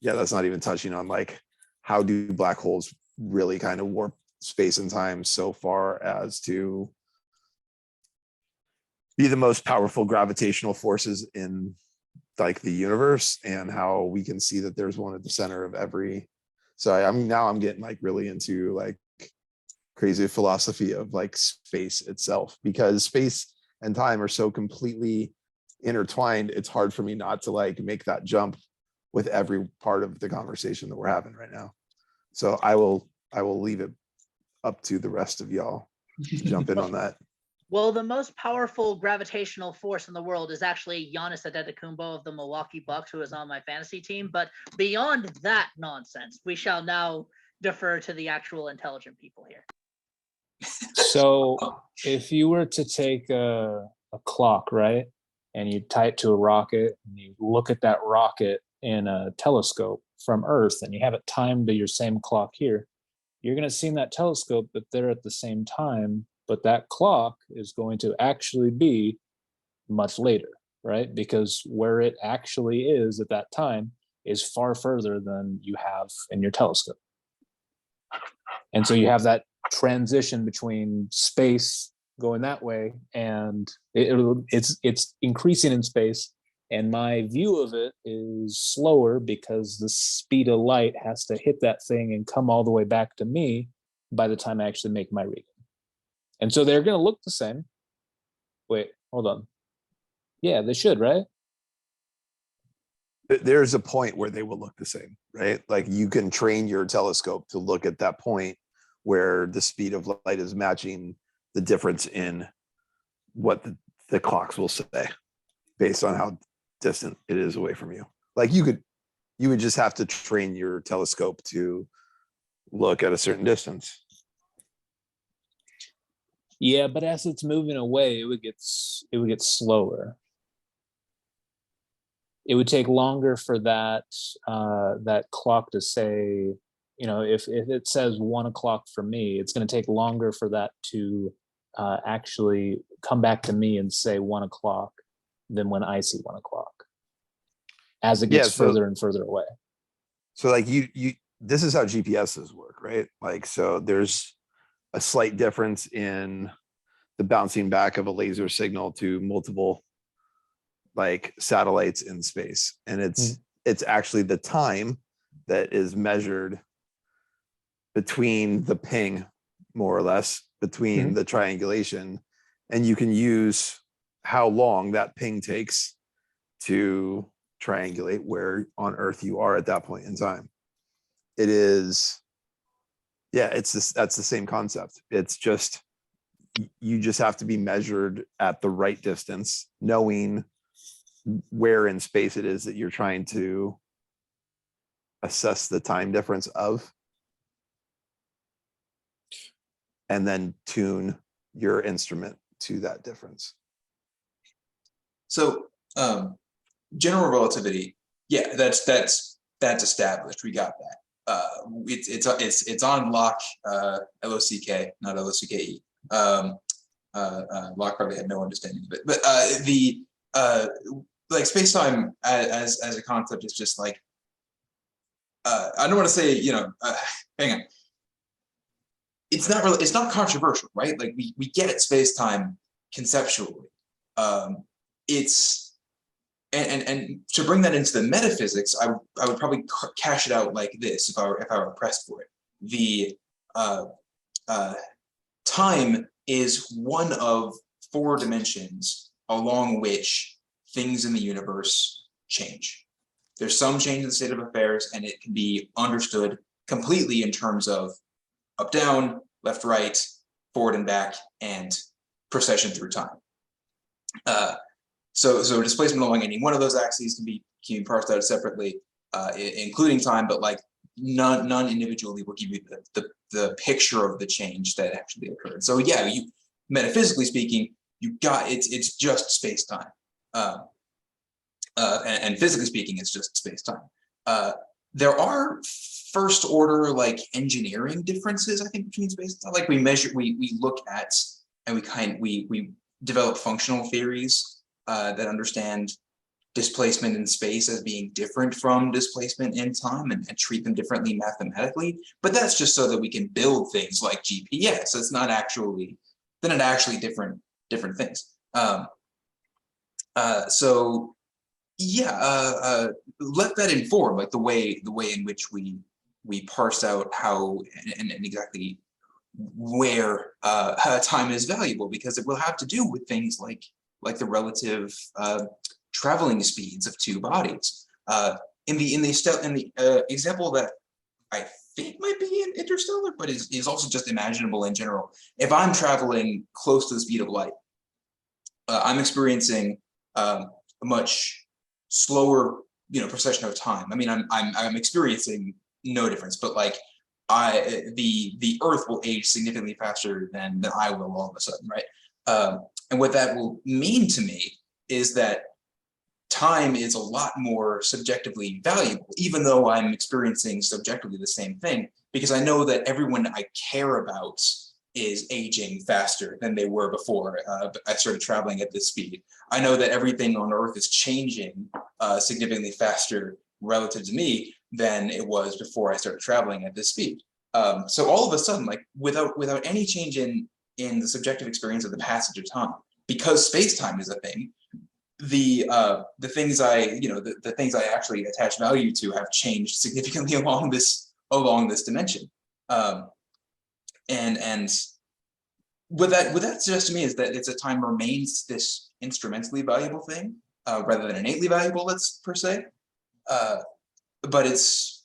yeah, that's not even touching on like how do black holes really kind of warp space and time so far as to be the most powerful gravitational forces in like the universe, and how we can see that there's one at the center of every. So I'm getting like really into like crazy philosophy of like space itself, because space and time are so completely intertwined. It's hard for me not to like make that jump with every part of the conversation that we're having right now. So I will leave it up to the rest of y'all to jump in on that.
Well, the most powerful gravitational force in the world is actually Giannis Antetokounmpo of the Milwaukee Bucks, who is on my fantasy team. But beyond that nonsense, we shall now defer to the actual intelligent people here.
So if you were to take a clock, right, and you tie it to a rocket, and you look at that rocket in a telescope from Earth, and you have it timed to your same clock here, you're going to see in that telescope that they're at the same time, but that clock is going to actually be much later, right? Because where it actually is at that time is far further than you have in your telescope. And so you have that transition between space going that way, and it's increasing in space. And my view of it is slower because the speed of light has to hit that thing and come all the way back to me by the time I actually make my reading. And so they're going to look the same. Wait, hold on. Yeah, they should, right?
There's a point where they will look the same, right? Like you can train your telescope to look at that point where the speed of light is matching the difference in what the clocks will say based on how distant it is away from you. Like you would just have to train your telescope to look at a certain distance.
Yeah, but as it's moving away, it would get slower. It would take longer for that clock to say, you know, if it says 1 o'clock for me, it's going to take longer for that to actually come back to me and say 1 o'clock than when I see 1 o'clock, as it gets further and further away.
So like you this is how GPSs work, right? Like, so there's a slight difference in the bouncing back of a laser signal to multiple like satellites in space. And it's actually the time that is measured between the ping, more or less, between the triangulation. And you can use how long that ping takes to triangulate where on Earth you are at that point in time. It is, yeah, that's the same concept. It's just, you just have to be measured at the right distance, knowing where in space it is that you're trying to assess the time difference of, and then tune your instrument to that difference.
So general relativity, yeah, that's established. We got that. It's on Locke, LOCK, not LOCKE. Locke probably had no understanding of it, but like space-time as a concept is just like, I don't want to say, hang on. It's not controversial, right? Like we get it space-time conceptually. It's and to bring that into the metaphysics, I would probably cash it out like this if I were pressed for it. The time is one of 4 dimensions along which things in the universe change. There's some change in the state of affairs, and it can be understood completely in terms of up, down, left, right, forward and back, and precession through time. So displacement along any one of those axes can be parsed out separately, including time, but like none individually will give you the picture of the change that actually occurred. So yeah, metaphysically speaking, it's just space time, and physically speaking, it's just space time. There are first order like engineering differences, I think, between space and time. Like we look at and we develop functional theories that understand displacement in space as being different from displacement in time and treat them differently mathematically. But that's just so that we can build things like GPS. So it's not actually, they're not actually different things. So yeah, let that inform like the way in which we parse out how and exactly where time is valuable, because it will have to do with things like the relative traveling speeds of 2 bodies. In the example that I think might be in Interstellar, but is also just imaginable in general. If I'm traveling close to the speed of light, I'm experiencing a much slower, precession of time. I mean, I'm experiencing no difference, but like the Earth will age significantly faster than I will all of a sudden, right? And what that will mean to me is that time is a lot more subjectively valuable, even though I'm experiencing subjectively the same thing, because I know that everyone I care about is aging faster than they were before I started traveling at this speed. I know that everything on Earth is changing significantly faster relative to me than it was before I started traveling at this speed. So all of a sudden, like without any change in the subjective experience of the passage of time, because space-time is a thing, the things the things I actually attach value to have changed significantly along this dimension. And what that suggests to me is that it's a time remains this instrumentally valuable thing rather than innately valuable, let's per se. But it's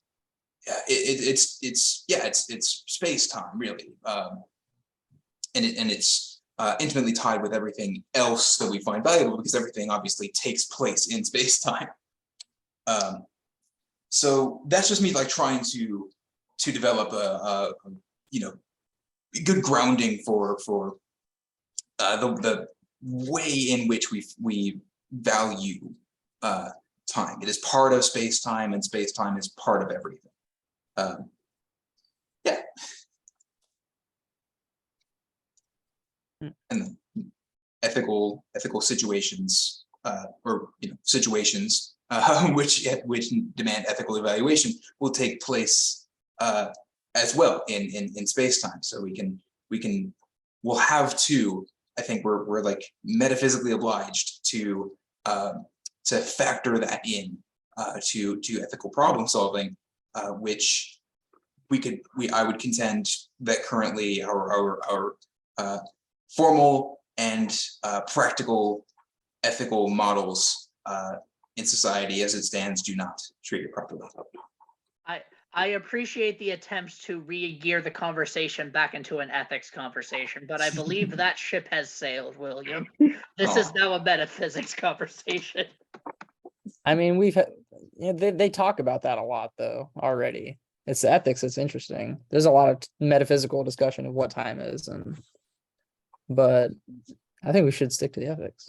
space time really, and it's intimately tied with everything else that we find valuable, because everything obviously takes place in space time. So that's just me like trying to develop a good grounding for the way in which we value time. It is part of space-time, and space-time is part of everything. Yeah. And ethical situations, or situations which demand ethical evaluation will take place as well in space-time. So we'll have to, I think we're like metaphysically obliged to factor that in to ethical problem solving, which I would contend that currently our formal and practical ethical models in society as it stands do not treat it properly.
I appreciate the attempts to re-gear the conversation back into an ethics conversation, but I believe that ship has sailed, William. This is now a metaphysics conversation.
I mean, they talk about that a lot though already. It's the ethics that's interesting. There's a lot of metaphysical discussion of what time is, but I think we should stick to the ethics.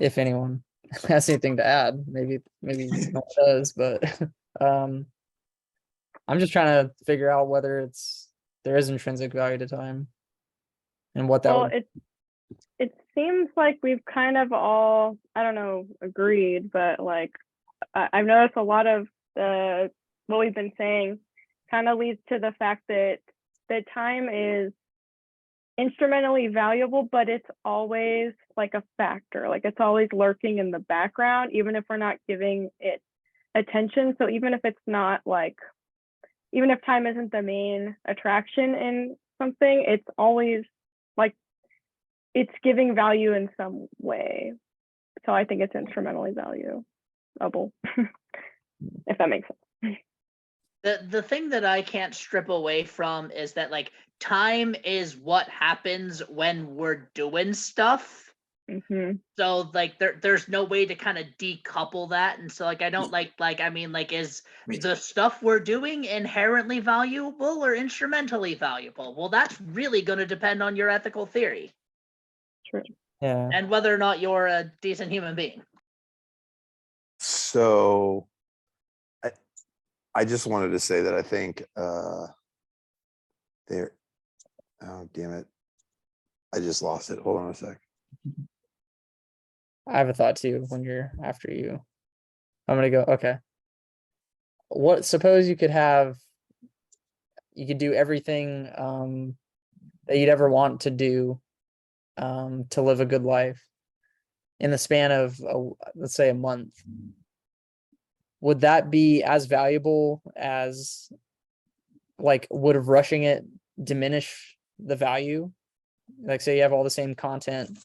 if anyone has anything to add, maybe no one does, but I'm just trying to figure out whether there is intrinsic value to time and what that
Well,
would.
it seems like we've kind of all, I don't know, agreed, but like I've noticed a lot of what we've been saying kind of leads to the fact that time is instrumentally valuable, but it's always like a factor, like it's always lurking in the background, even if we're not giving it attention. So even if it's not like, even if time isn't the main attraction in something, it's always like it's giving value in some way. So I think it's instrumentally valuable, if that makes sense.
The thing that I can't strip away from is that like time is what happens when we're doing stuff.
Mm-hmm.
So like there's no way to kind of decouple that. And so like I don't like I mean like is the stuff we're doing inherently valuable or instrumentally valuable? Well, that's really going to depend on your ethical theory.
True.
Yeah.
And whether or not you're a decent human being.
So I just wanted to say that I think there, oh damn it, I just lost it. Hold on a sec.
I have a thought too when you're after you. I'm gonna go, okay. Suppose you could do everything that you'd ever want to do to live a good life in the span of let's say a month. Would that be as valuable as, like, would rushing it diminish the value? Like, say you have all the same content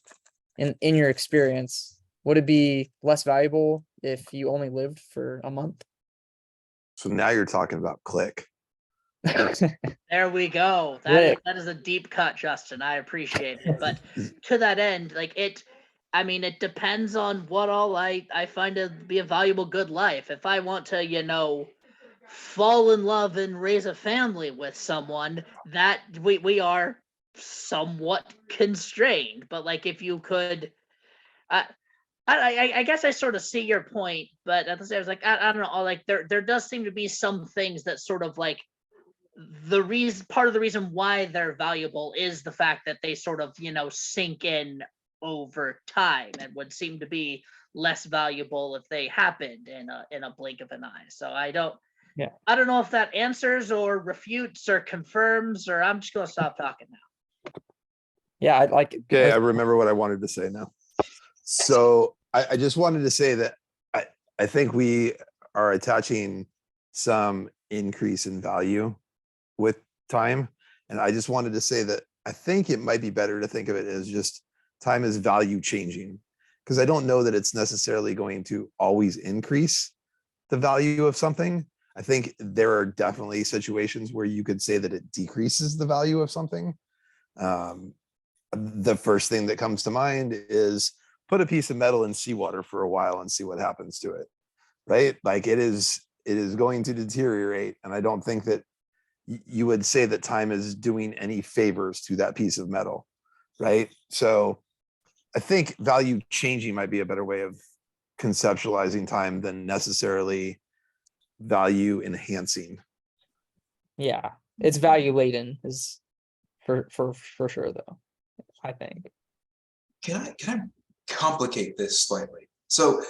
in your experience, would it be less valuable if you only lived for a month?
So now you're talking about click.
There we go. That is a deep cut, Justin. I appreciate it. But to that end, like it depends on what all I find to be a valuable good life. If I want to, fall in love and raise a family with someone, that we are somewhat constrained. But like if you could, I guess I sort of see your point, but at the same, I was like, I don't know, like there does seem to be some things that sort of like part of the reason why they're valuable is the fact that they sort of, sink in over time and would seem to be less valuable if they happened in a blink of an eye. So I don't know if that answers or refutes or confirms, or I'm just gonna stop talking now.
Yeah, I'd like.
Okay, I remember what I wanted to say now. So I just wanted to say that I think we are attaching some increase in value with time. And I just wanted to say that I think it might be better to think of it as just time is value changing, because I don't know that it's necessarily going to always increase the value of something. I think there are definitely situations where you could say that it decreases the value of something. The first thing that comes to mind is put a piece of metal in seawater for a while and see what happens to it, right? Like it is going to deteriorate. And I don't think that you would say that time is doing any favors to that piece of metal, right? So I think value changing might be a better way of conceptualizing time than necessarily value enhancing.
Yeah, it's value laden is for sure though, I think. Can
I complicate this slightly? So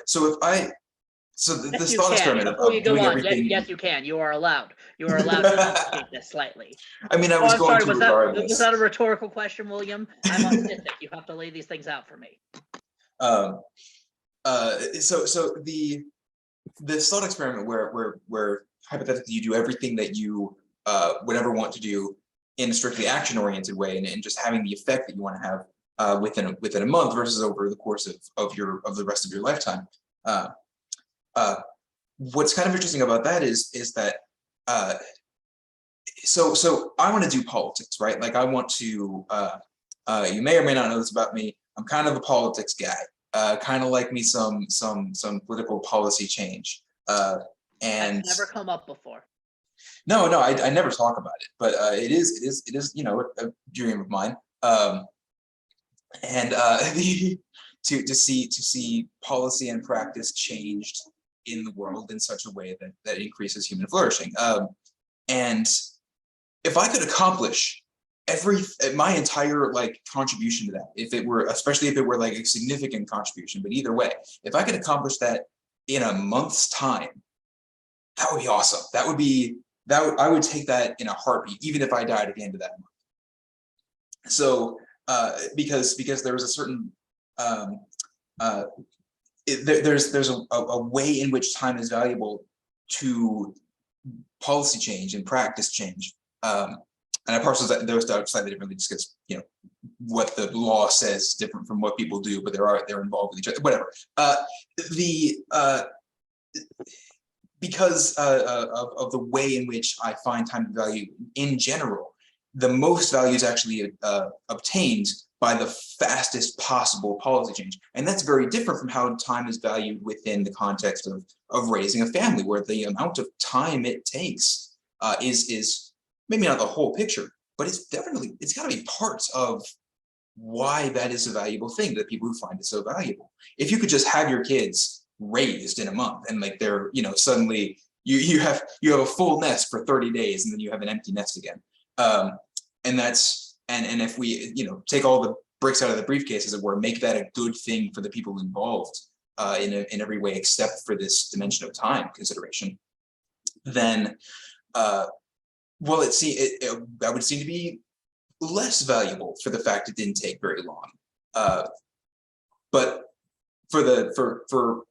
this thought experiment
of
doing everything.
Yes, you can. You are allowed. You are allowed to complicate this slightly.
I mean, I was going to regardless.
Was that a rhetorical question, William? I'm autistic. You have to lay these things out for me.
So this thought experiment where hypothetically you do everything that you would ever want to do in a strictly action-oriented way, and just having the effect that you want to have within a month versus over the course of the rest of your lifetime. What's kind of interesting about that is that so I want to do politics, right? Like I want to you may or may not know this about me. I'm kind of a politics guy. Kind of like me some political policy change. And
that's never come up before.
No, I never talk about it, but it is a dream of mine. And to see policy and practice changed in the world in such a way that increases human flourishing. And if I could accomplish my entire like contribution to that, especially if it were like a significant contribution, but either way, if I could accomplish that in a month's time, that would be awesome. I would take that in a heartbeat, even if I died at the end of that month. So because there was a certain there's a way in which time is valuable to policy change and practice change. And I parse those out slightly differently just because, you know, what the law says is different from what people do, but they're involved with each other, whatever. Because of the way in which I find time to value in general, the most value is actually obtained by the fastest possible policy change. And that's very different from how time is valued within the context of raising a family, where the amount of time it takes is maybe not the whole picture, but it's got to be parts of why that is a valuable thing, that people who find it so valuable. If you could just have your kids raised in a month and like they're, you know, suddenly you have a full nest for 30 days and then you have an empty nest again. And that's, and if we, you know, take all the bricks out of the briefcase, as it were, make that a good thing for the people involved in every way except for this dimension of time consideration, then well, that would seem to be less valuable for the fact it didn't take very long. But for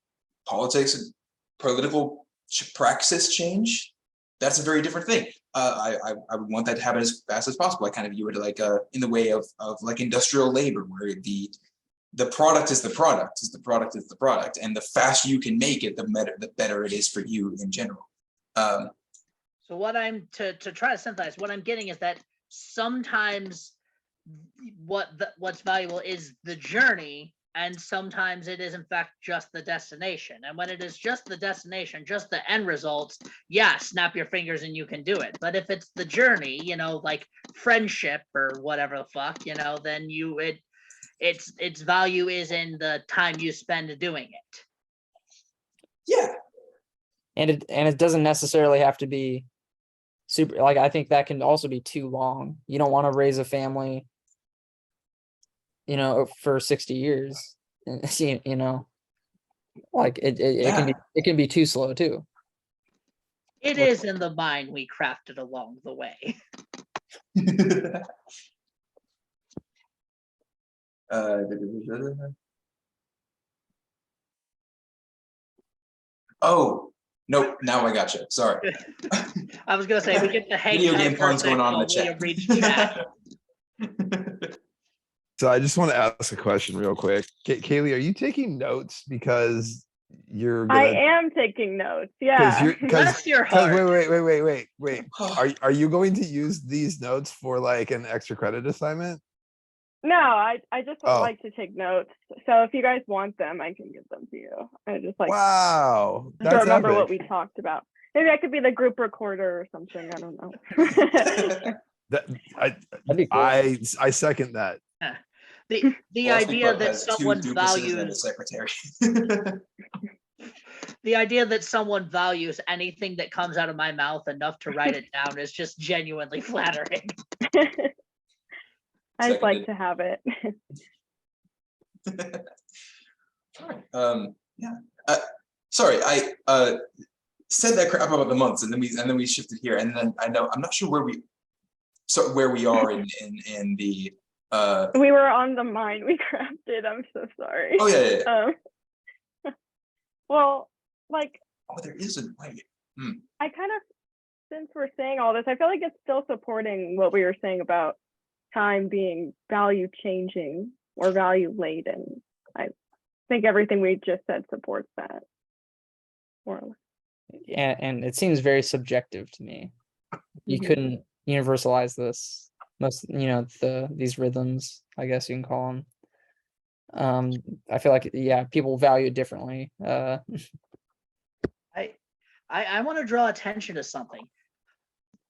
politics and political praxis change, that's a very different thing. I would want that to happen as fast as possible. I kind of view it like in the way of like industrial labor, where the product is the product, and the faster you can make it, the better it is for you in general.
So what I'm to try to synthesize, what I'm getting is that sometimes what's valuable is the journey, and sometimes it is in fact just the destination. And when it is just the destination, just the end results, yeah, snap your fingers and you can do it. But if it's the journey, you know, like friendship or whatever the fuck, you know, then its value is in the time you spend doing it.
Yeah.
And it doesn't necessarily have to be super, like, I think that can also be too long. You don't want to raise a family, you know, for 60 years, you know, like it can be too slow too.
It is in the mind we crafted along the way.
Oh, nope, now I gotcha. Sorry.
I was gonna say we get the hang
Video
time
game puns going on in the
while
chat.
William reads chat.
So I just want to ask a question real quick. Kaylee, are you taking notes because you're gonna?
I am taking notes. Yeah.
Bless your heart.
Wait. Are you going to use these notes for like an extra credit assignment?
No, I just
Oh.
like to take notes. So if you guys want them, I can give them to you. I just like
Wow,
to
that's
remember
epic.
what we talked about. Maybe I could be the group recorder or something. I don't know.
That'd be cool.
I second that.
The
Philosophy
idea
Club
that
has two
someone
duplices and a
values
secretary.
the idea that someone values anything that comes out of my mouth enough to write it down is just genuinely flattering.
I just like
Seconded.
to have it.
Yeah. Sorry, I said that crap about the months, and then we shifted here, and then I'm not sure where we are in the.
We were on the mind we crafted. I'm so sorry.
Oh yeah.
Well, like.
Oh, there is a way.
I kind of, since we're saying all this, I feel like it's still supporting what we were saying about time being value changing or value laden. I think everything we just said supports that. More or less.
And it seems very subjective to me. You couldn't universalize this. Most, you know, these rhythms, I guess you can call them. I feel like, yeah, people value it differently.
I want to draw attention to something.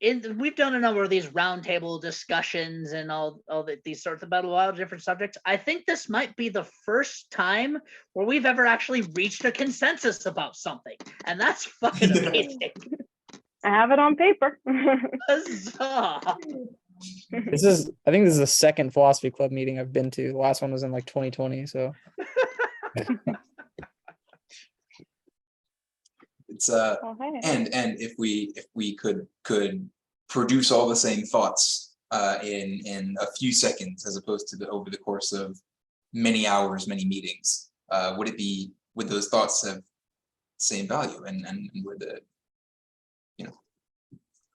we've done a number of these roundtable discussions and these sorts about a lot of different subjects. I think this might be the first time where we've ever actually reached a consensus about something, and that's fucking amazing.
I have it on paper.
Huzzah.
I think this is the second philosophy club meeting I've been to. The last one was in like 2020. So
It's
Okay.
and if we could produce all the same thoughts in a few seconds as opposed to over the course of many hours, many meetings, would those thoughts have the same value, and would the,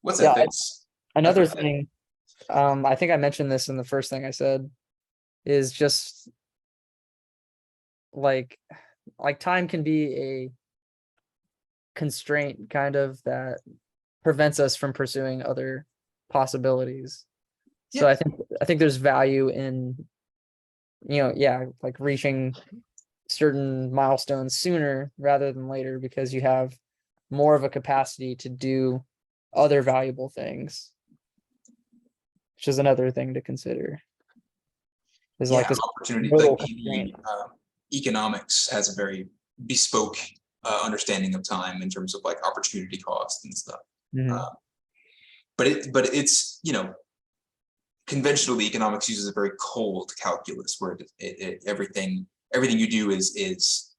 what's
Yeah,
ethics?
another
That's right.
thing, I think I mentioned this in the first thing I said, is just like time can be a constraint kind of that prevents us from pursuing other possibilities. So
Yeah.
I think there's value in, like reaching certain milestones sooner rather than later, because you have more of a capacity to do other valuable things, which is another thing to consider. Is like this
opportunity,
total
like
constraint.
economics has a very bespoke understanding of time in terms of like opportunity cost and stuff.
Mhm.
But it's conventionally economics uses a very cold calculus where everything you do is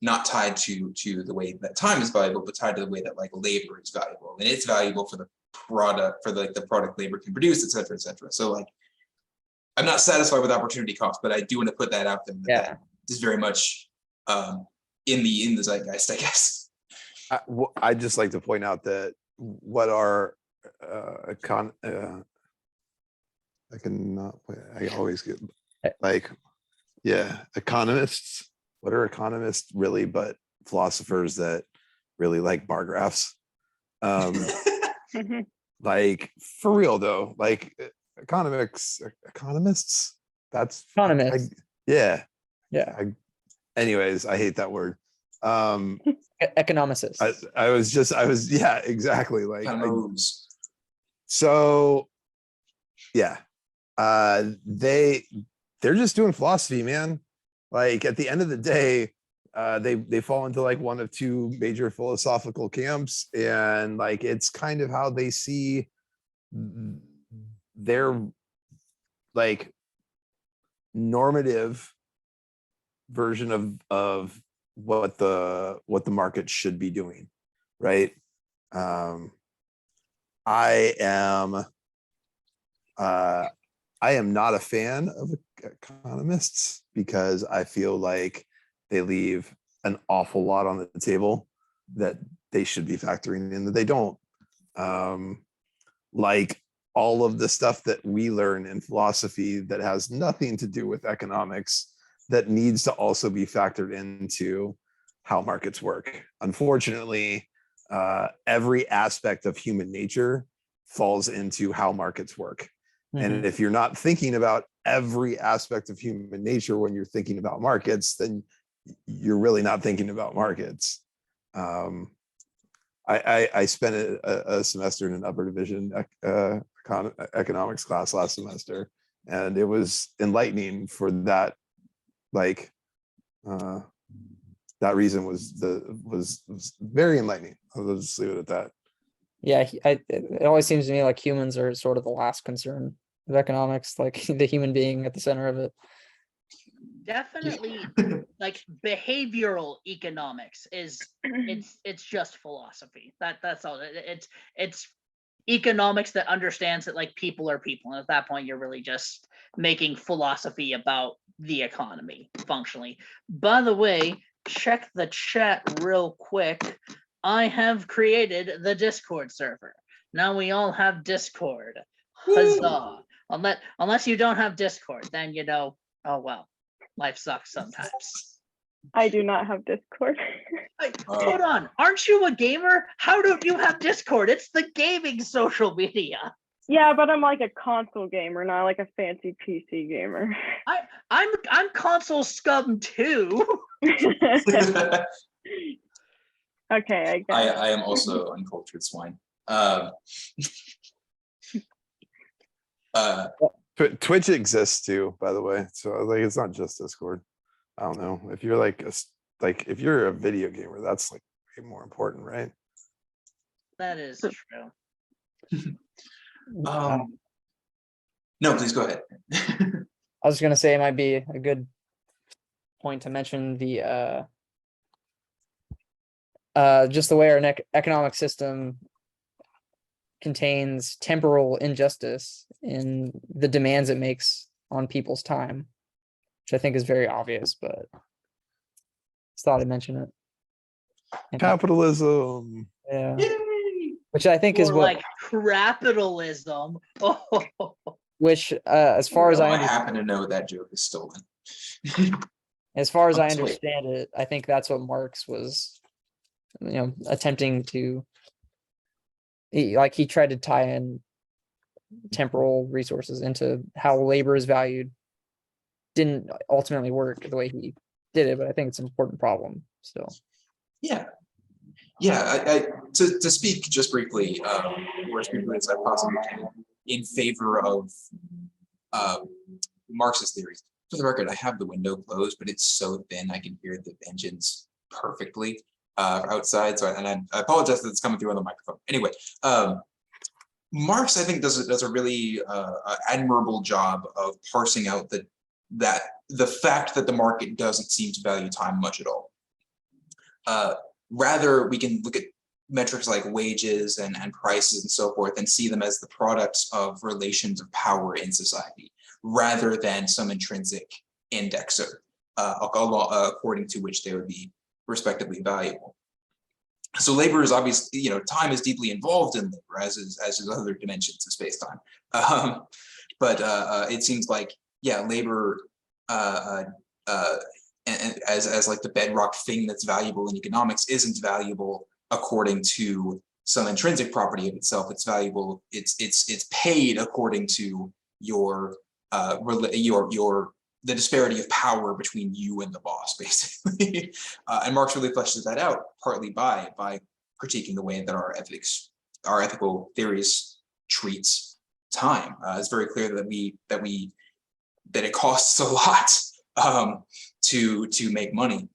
not tied to the way that time is valuable, but tied to the way that like labor is valuable, and it's valuable for the product, for the product labor can produce, et cetera, et cetera. So like, I'm not satisfied with opportunity cost, but I do want to put that out there. That is very much in the zeitgeist, I guess.
I'd just like to point out that what are I always get like, economists. What are economists really but philosophers that really like bar graphs? Like for real though, like economists. That's
Economists.
yeah.
Yeah.
Anyways, I hate that word.
Economicists.
I was yeah, exactly. Like so yeah. They're just doing philosophy, man. Like at the end of the day, they fall into like one of two major philosophical camps, and like it's kind of how they see their like normative version of what the market should be doing, right? I am not a fan of economists because I feel like they leave an awful lot on the table that they should be factoring in that they don't. Like all of the stuff that we learn in philosophy that has nothing to do with economics that needs to also be factored into how markets work. Unfortunately, every aspect of human nature falls into how markets work. And if you're not thinking about every aspect of human nature when you're thinking about markets, then you're really not thinking about markets. I spent a semester in an upper division economics class last semester, and it was enlightening for that. Like that reason was very enlightening. I'll just leave it at that.
Yeah, it always seems to me like humans are sort of the last concern of economics, like the human being at the center of it.
Definitely, like behavioral economics is it's just philosophy. That's all. It's economics that understands that like people are people, and at that point you're really just making philosophy about the economy functionally. By the way, check the chat real quick. I have created the Discord server. Now we all have Discord. Huzzah. Unless you don't have Discord, then oh well, life sucks sometimes.
I do not have Discord.
Hold on, aren't you a gamer? How don't you have Discord? It's the gaming social media.
Yeah, but I'm like a console gamer, not like a fancy PC gamer.
I'm console scum too.
Okay, I guess.
I am also uncultured swine. Um, uh,
Twitch exists too, by the way. So like, it's not just Discord. I don't know if you're like like if you're a video gamer, that's like way more important, right?
That is true.
no, please go ahead.
I was gonna say it might be a good point to mention the just the way our economic system contains temporal injustice in the demands it makes on people's time, which I think is very obvious, but just thought I'd mention it. And,
Capitalism.
yeah,
Yay!
which I think is
Or
what,
like capitalism. Oh,
which as far as
Oh,
I
I
understand,
happen to know that joke is stolen.
as far as I
Oh, sweet.
understand it, I think that's what Marx was, attempting to. He tried to tie in temporal resources into how labor is valued. Didn't ultimately work the way he did it, but I think it's an important problem still.
Yeah. Yeah, I to speak just briefly, or as briefly as I possibly can, in favor of Marxist theories. For the record, I have the window closed, but it's so thin I can hear the engines perfectly outside. So, I apologize that it's coming through on the microphone. Anyway, Marx, I think, does a really admirable job of parsing out the fact that the market doesn't seem to value time much at all. Rather, we can look at metrics like wages and prices and so forth and see them as the products of relations of power in society, rather than some intrinsic indexer, according to which they would be respectively valuable. So labor is obviously, time is deeply involved in labor, as is other dimensions of space-time. But it seems like, yeah, labor and as like the bedrock thing that's valuable in economics isn't valuable according to some intrinsic property of itself. It's valuable. It's paid according to your the disparity of power between you and the boss, basically. And Marx really fleshes that out partly by critiquing the way that our ethical theories treats time. It's very clear that it costs a lot to make money,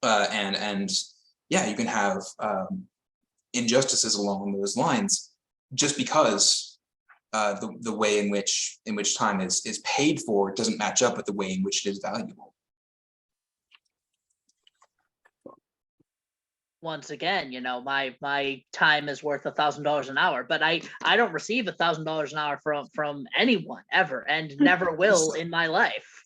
and yeah, you can have injustices along those lines just because the way in which time is paid for doesn't match up with the way in which it is valuable.
once again, my time is worth $1,000 an hour, but I don't receive $1,000 an hour from anyone ever, and never will in my life.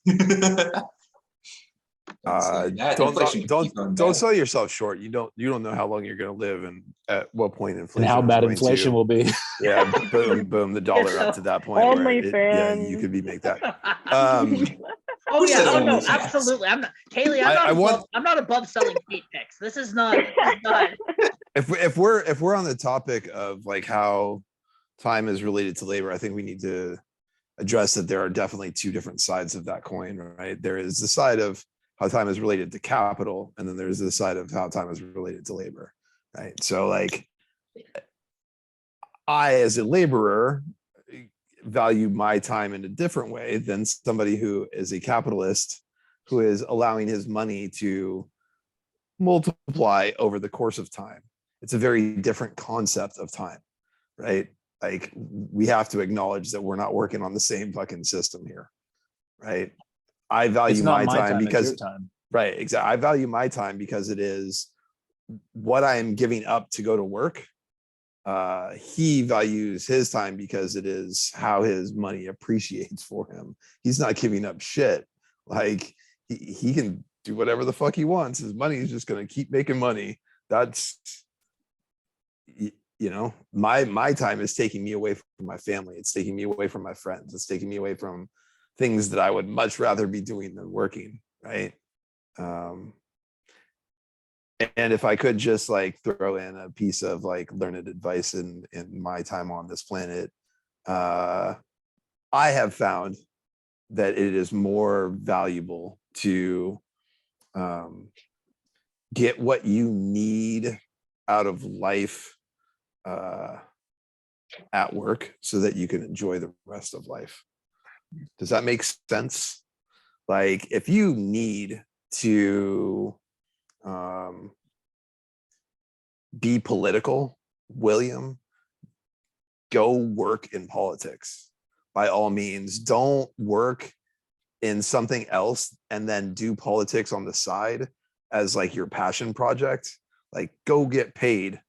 Don't sell yourself short. You don't know how long you're going to live and at what point inflation
And how bad
is going
inflation
to,
will be.
yeah, boom, the dollar up to that point where you could make that.
Oh yeah, oh no,
OnlyFans?
absolutely. I'm not, Kaylee. I'm not above selling feet pics. This is not.
If we're on the topic of like how time is related to labor, I think we need to address that there are definitely two different sides of that coin, right? There is the side of how time is related to capital, and then there's the side of how time is related to labor, right? So like, I as a laborer value my time in a different way than somebody who is a capitalist who is allowing his money to multiply over the course of time. It's a very different concept of time, right? Like, we have to acknowledge that we're not working on the same fucking system here, right? I value my time because
it's your time.
Right, exactly. I value my time because it is what I am giving up to go to work. He values his time because it is how his money appreciates for him. He's not giving up shit. Like, he can do whatever the fuck he wants. His money is just going to keep making money. That's, my time is taking me away from my family. It's taking me away from my friends. It's taking me away from things that I would much rather be doing than working, right? And if I could just like throw in a piece of like learned advice in my time on this planet, I have found that it is more valuable to get what you need out of life at work so that you can enjoy the rest of life. Does that make sense? Like if you need to be political, William, go work in politics. By all means, don't work in something else and then do politics on the side as like your passion project. Like go get paid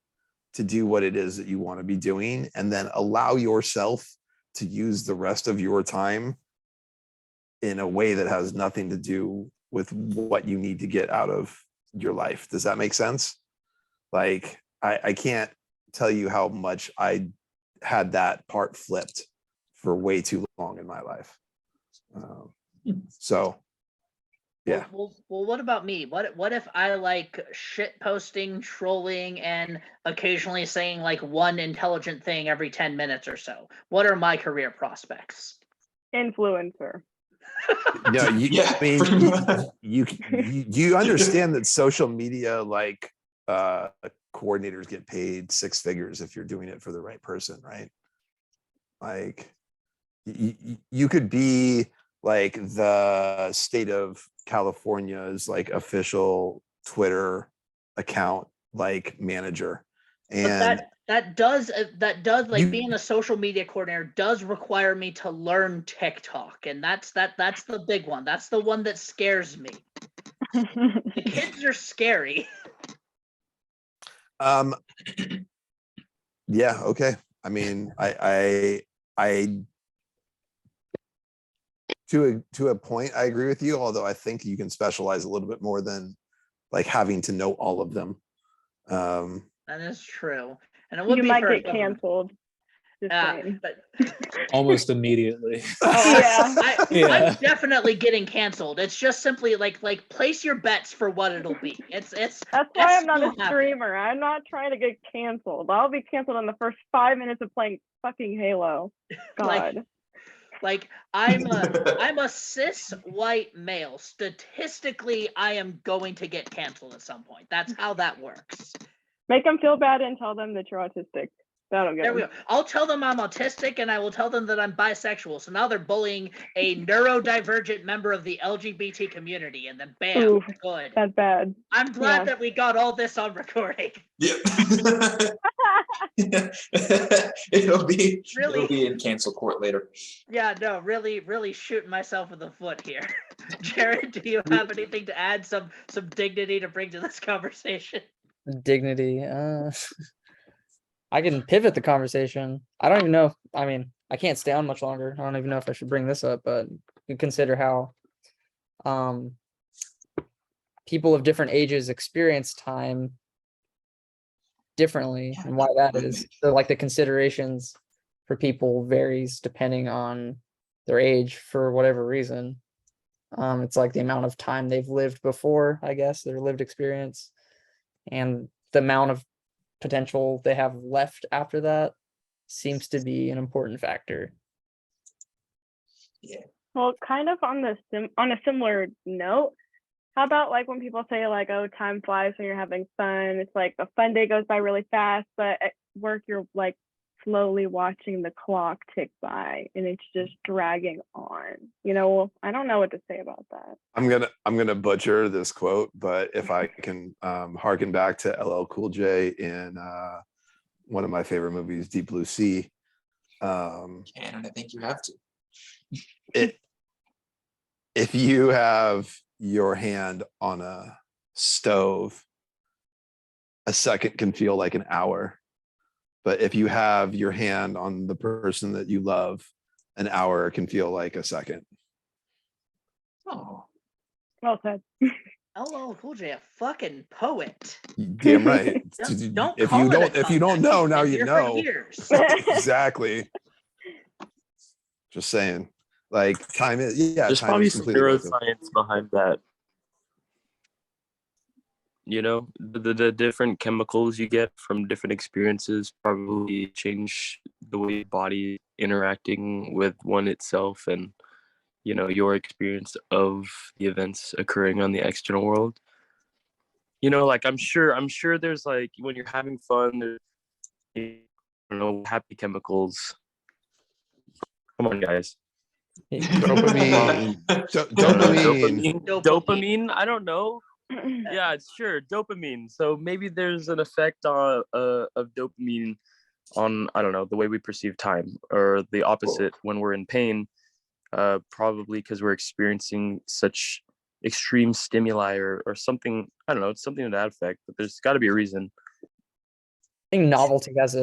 to do what it is that you want to be doing, and then allow yourself to use the rest of your time in a way that has nothing to do with what you need to get out of your life. Does that make sense? Like, I can't tell you how much I had that part flipped for way too long in my life. So, yeah.
Well, what about me? What if I like shit posting, trolling, and occasionally saying like one intelligent thing every 10 minutes or so? What are my career prospects?
Influencer.
No,
Yeah,
I mean,
pretty much.
you understand that social media like coordinators get paid 6 figures if you're doing it for the right person, right? Like you could be like the state of California's like official Twitter account like manager,
But
and
that does like
You-
being a social media coordinator does require me to learn TikTok, and that's the big one. That's the one that scares me. The kids are scary.
yeah, okay. I mean, I to a point I agree with you, although I think you can specialize a little bit more than like having to know all of them.
That is true, and it would
You
be
might
for a
get
government-
canceled. Just saying.
but
Almost immediately.
oh,
Yeah.
Yeah.
I'm definitely getting canceled. It's just simply like place your bets for what it'll be. It's
That's why
that's
I'm not a
still happening.
streamer. I'm not trying to get canceled. I'll be canceled in the first 5 minutes of playing fucking Halo.
Like-
God.
Like I'm a cis white male. Statistically, I am going to get canceled at some point. That's how that works.
Make them feel bad and tell them that you're autistic. That'll get
There we
them.
go. I'll tell them I'm autistic, and I will tell them that I'm bisexual. So now they're bullying a neurodivergent member of the LGBT community, and then bam,
Ooh,
good.
That's bad.
I'm glad
yeah.
that we got all this on recording.
Yeah. It'll be
Really?
in cancel court later.
Yeah, no, really shooting myself in the foot here. Jared, do you have anything to add? Some dignity to bring to this conversation?
Dignity. I can pivot the conversation. I don't even know. I mean, I can't stay on much longer. I don't even know if I should bring this up, but you consider how people of different ages experience time differently and why that is. So like the considerations for people varies depending on their age for whatever reason. It's like the amount of time they've lived before, I guess, their lived experience, and the amount of potential they have left after that seems to be an important factor.
Well, kind of on a similar note, how about like when people say like, oh, time flies when you're having fun. It's like a fun day goes by really fast, but at work you're like slowly watching the clock tick by and it's just dragging on. I don't know what to say about that.
I'm gonna butcher this quote, but if I can harken back to LL Cool J in one of my favorite movies, Deep Blue Sea.
And I think you have to.
If you have your hand on a stove, a second can feel like an hour. But if you have your hand on the person that you love, an hour can feel like a second.
Oh,
Well said.
LL Cool J, a fucking poet.
Damn right.
Don't
If
call
you
it a
don't, if you don't
comeback.
know,
He's
now
been
you
here for
know.
years.
Exactly. Just saying. Like time is, yeah.
There's
time
probably
is
some
completely relative.
neuroscience behind that. You know, the different chemicals you get from different experiences probably change the way your body interacting with one itself, and your experience of the events occurring on the external world. Like I'm sure there's like when you're having fun, I don't know, happy chemicals. Come on, guys.
Dopamine.
I don't know,
Dopamine.
Dopamine. I don't know. Yeah, it's sure dopamine. So maybe there's an effect of dopamine on, I don't know, the way we perceive time, or the opposite when we're in pain. Probably because we're experiencing such extreme stimuli or something. I don't know. It's something to that effect. But there's got to be a reason.
I think novelty has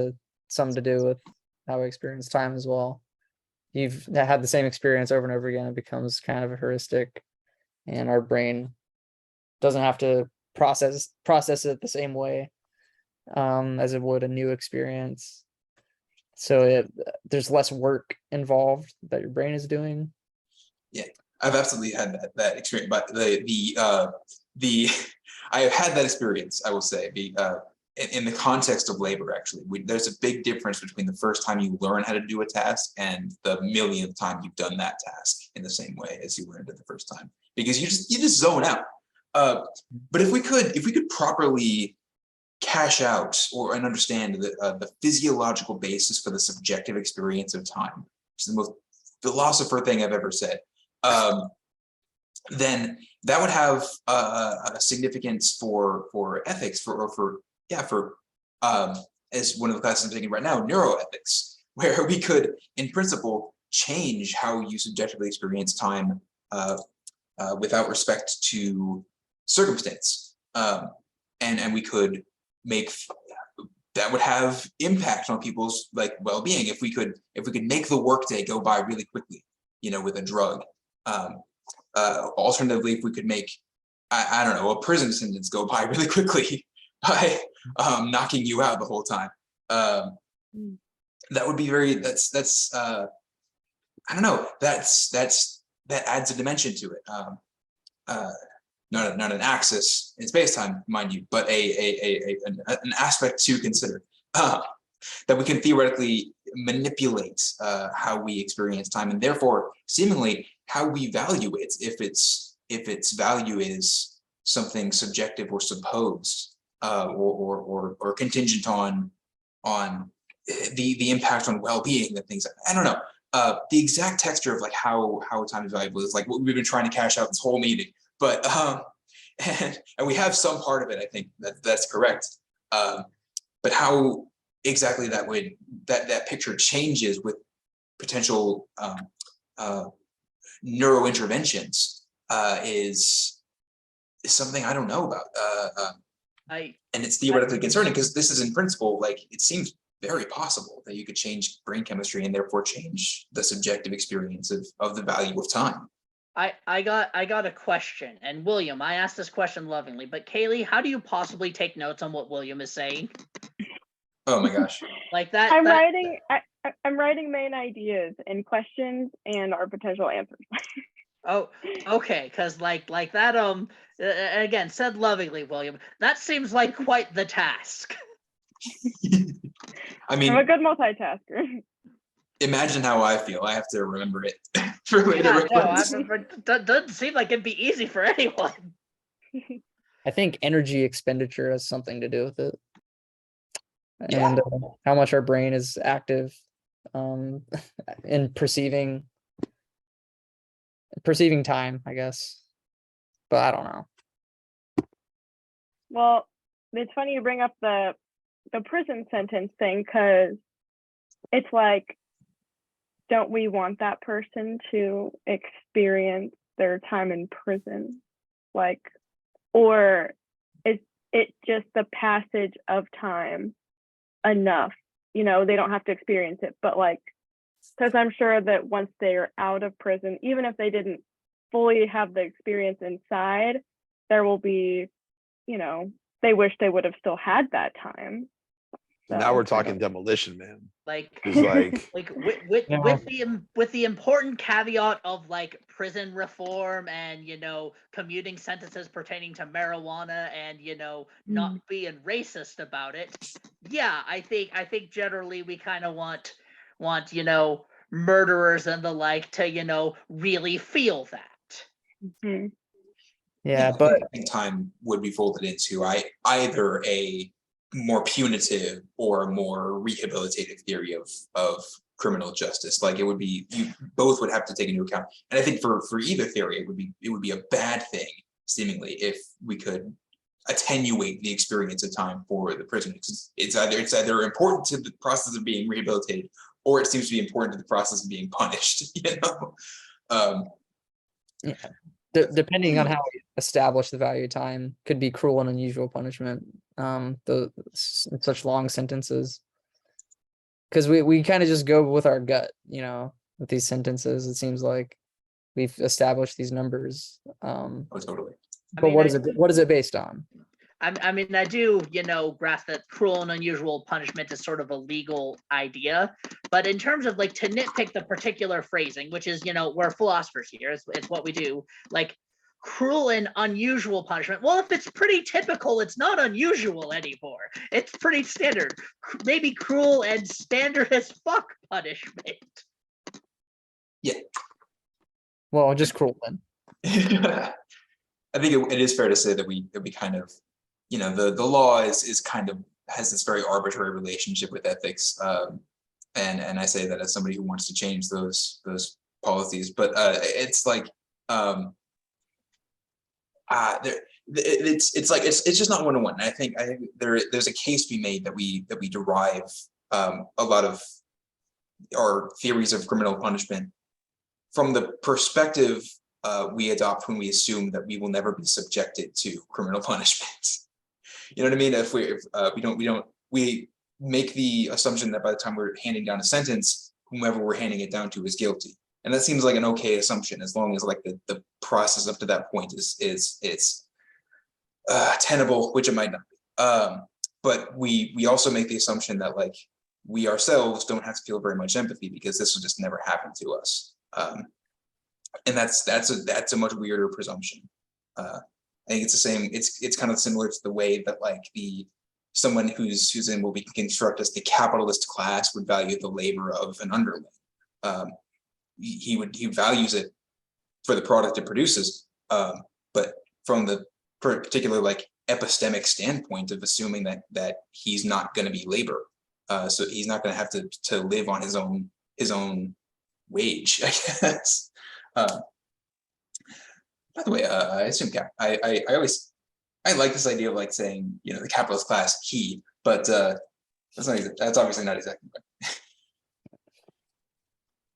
something to do with how we experience time as well. You've had the same experience over and over again, it becomes kind of a heuristic, and our brain doesn't have to process it the same way as it would a new experience. So there's less work involved that your brain is doing.
Yeah, I've absolutely had that experience, but I have had that experience, I will say, in the context of labor. Actually, there's a big difference between the first time you learn how to do a task and the millionth time you've done that task in the same way as you learned it the first time, because you just zone out. But if we could properly cash out and understand the physiological basis for the subjective experience of time, which is the most philosopher thing I've ever said, then that would have a significance for ethics, as one of the classes I'm taking right now, neuroethics, where we could, in principle, change how you subjectively experience time without respect to circumstance, and we could make that would have impact on people's well-being if we could make the workday go by really quickly, with a drug. Alternatively, if we could make I don't know, a prison sentence go by really quickly by knocking you out the whole time, that would be that's I don't know, that adds a dimension to it. Not an axis in space-time, mind you, but an aspect to consider, that we can theoretically manipulate how we experience time, and therefore seemingly how we value it, if its value is something subjective or supposed, or contingent on the impact on well-being and things like that. I don't know. The exact texture of how time is valuable is what we've been trying to cash out this whole meeting. But and we have some part of it, I think that's correct. But how exactly that picture changes with potential neurointerventions is something I don't know about. And it's theoretically concerning, because this is in principle, it seems very possible that you could change brain chemistry and therefore change the subjective experience of the value of time.
I got a question, and William, I asked this question lovingly, but Kaylee, how do you possibly take notes on what William is saying?
Oh my gosh.
Like that.
I'm writing main ideas and questions and our potential answers.
Oh, okay, because like that, again, said lovingly, William, that seems like quite the task.
I mean,
I'm a good multitasker.
Imagine how I feel. I have to remember it for later.
Doesn't seem like it'd be easy for anyone.
I think energy expenditure has something to do with it,
Yeah.
and how much our brain is active in perceiving time, I guess. But I don't know.
Well, it's funny you bring up the prison sentence thing, because it's don't we want that person to experience their time in prison? Or is it just the passage of time enough? They don't have to experience it, but because I'm sure that once they're out of prison, even if they didn't fully have the experience inside, there will be, they wish they would have still had that time. So,
now we're talking demolition, man.
With the important caveat of prison reform and commuting sentences pertaining to marijuana and not being racist about it. Yeah, I think generally we kind of want murderers and the like to really feel that.
Mm-hmm.
Yeah,
but I think time would be folded into either a more punitive or more rehabilitative theory of criminal justice. Like it would be, you both would have to take into account. And I think for either theory, it would be a bad thing, seemingly, if we could attenuate the experience of time for the prisoner. It's either important to the process of being rehabilitated, or it seems to be important to the process of being punished. You know.
Yeah. Depending on how we establish the value of time, could be cruel and unusual punishment. Such long sentences, because we kind of just go with our gut, you know, with these sentences. It seems like we've established these numbers.
Oh, totally.
But what is it based on?
I mean, I do, you know, grasp that cruel and unusual punishment is sort of a legal idea, but in terms of like to nitpick the particular phrasing, which is, you know, we're philosophers here, it's what we do, like cruel and unusual punishment. Well, if it's pretty typical, it's not unusual anymore. It's pretty standard. Maybe cruel and standard as fuck punishment.
Yeah.
Well, just cruel then.
I think it is fair to say that we kind of, you know, the law is kind of has this very arbitrary relationship with ethics, and I say that as somebody who wants to change those policies, but it's like it's just not one-to-one. I think there's a case to be made that we derive a lot of our theories of criminal punishment from the perspective we adopt when we assume that we will never be subjected to criminal punishment. You know what I mean? If we make the assumption that by the time we're handing down a sentence, whomever we're handing it down to is guilty. And that seems like an okay assumption, as long as like the process up to that point is tenable, which it might not be. But we also make the assumption that like we ourselves don't have to feel very much empathy because this will just never happen to us. And that's a much weirder presumption. I think it's the same. It's kind of similar to the way that like someone who's in what we can construct as the capitalist class would value the labor of an underling. He values it for the product it produces, but from the particular like epistemic standpoint of assuming that he's not going to be labor, so he's not going to have to live on his own wage, I guess. By the way, I assume I like this idea of like saying, you know, the capitalist class key, but that's obviously not exactly right.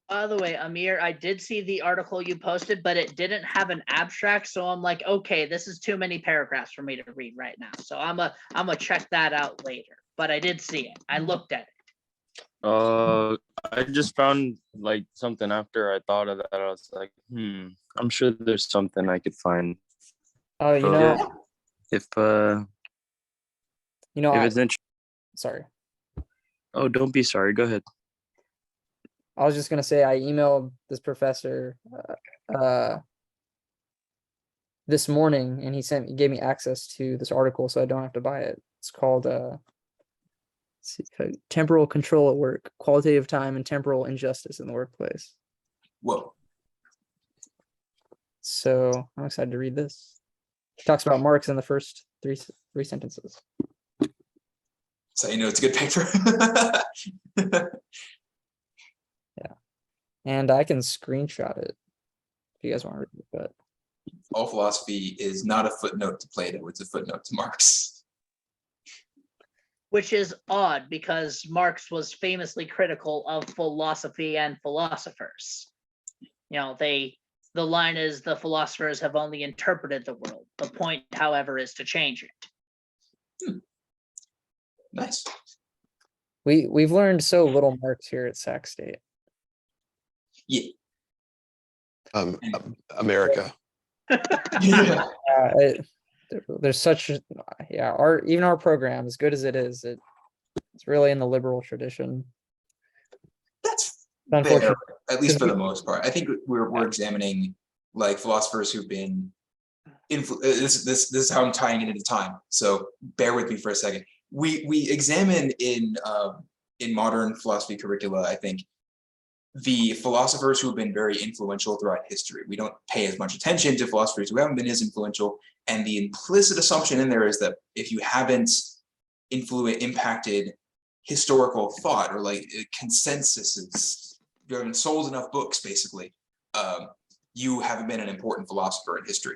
By the way, Amir, I did see the article you posted, but it didn't have an abstract, so I'm like, okay, this is too many paragraphs for me to read right now. So I'm gonna check that out later. But I did see it. I looked at it.
I just found like something after I thought of that. I was like, I'm sure there's something I could find.
Oh, you know,
if
you know,
if it's interesting.
sorry.
Oh, don't be sorry. Go ahead.
I was just gonna say I emailed this professor this morning, and he gave me access to this article, so I don't have to buy it. It's called Temporal Control at Work: Qualitative Time and Temporal Injustice in the Workplace.
Whoa.
So I'm excited to read this. It talks about Marx in the first three sentences.
So you know it's a good paper.
Yeah, and I can screenshot it if you guys want to read it. But
all philosophy is not a footnote to Plato; it's a footnote to Marx.
Which is odd because Marx was famously critical of philosophy and philosophers. You know, the line is the philosophers have only interpreted the world. The point, however, is to change it.
Nice.
we've learned so little Marx here at Sac State.
Yeah.
America.
Yeah.
There's such even our program, as good as it is, it's really in the liberal tradition.
That's
Unfortunately,
fair, at least for the most part. I think we're examining like philosophers who've been this is how I'm tying it into time. So bear with me for a second. We examine in modern philosophy curricula, I think, the philosophers who have been very influential throughout history. We don't pay as much attention to philosophers who haven't been as influential. And the implicit assumption in there is that if you haven't impacted historical thought, or like consensuses. You haven't sold enough books, basically. You haven't been an important philosopher in history.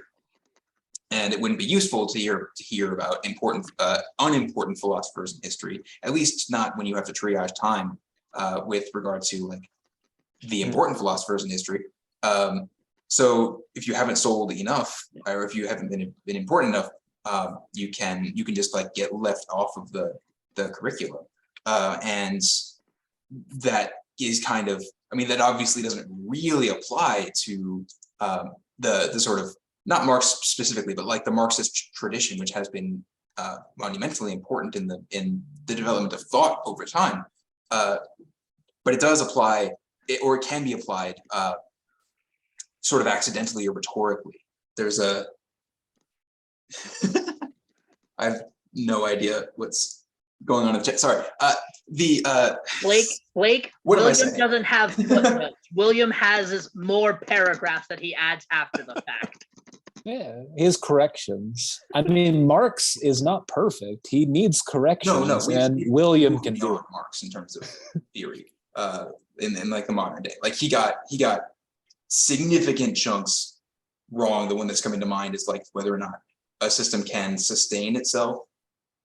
And it wouldn't be useful to hear about unimportant philosophers in history, at least not when you have to triage time with regard to like the important philosophers in history. So if you haven't sold enough, or if you haven't been important enough, you can just like get left off of the curriculum, and that is kind of, I mean, that obviously doesn't really apply to the sort of, not Marx specifically, but like the Marxist tradition, which has been monumentally important in the development of thought over time. But it does apply, or it can be applied sort of accidentally or rhetorically. There's a, I have no idea what's going on in the chat. Sorry.
Blake,
What am I
William
saying?
doesn't have footnotes. William has more paragraphs that he adds after the fact.
Yeah, his corrections. I mean, Marx is not perfect. He needs corrections, and William
moved
can do it.
beyond Marx in terms of theory, in like the modern day. Like he got significant chunks wrong. The one that's coming to mind is like whether or not a system can sustain itself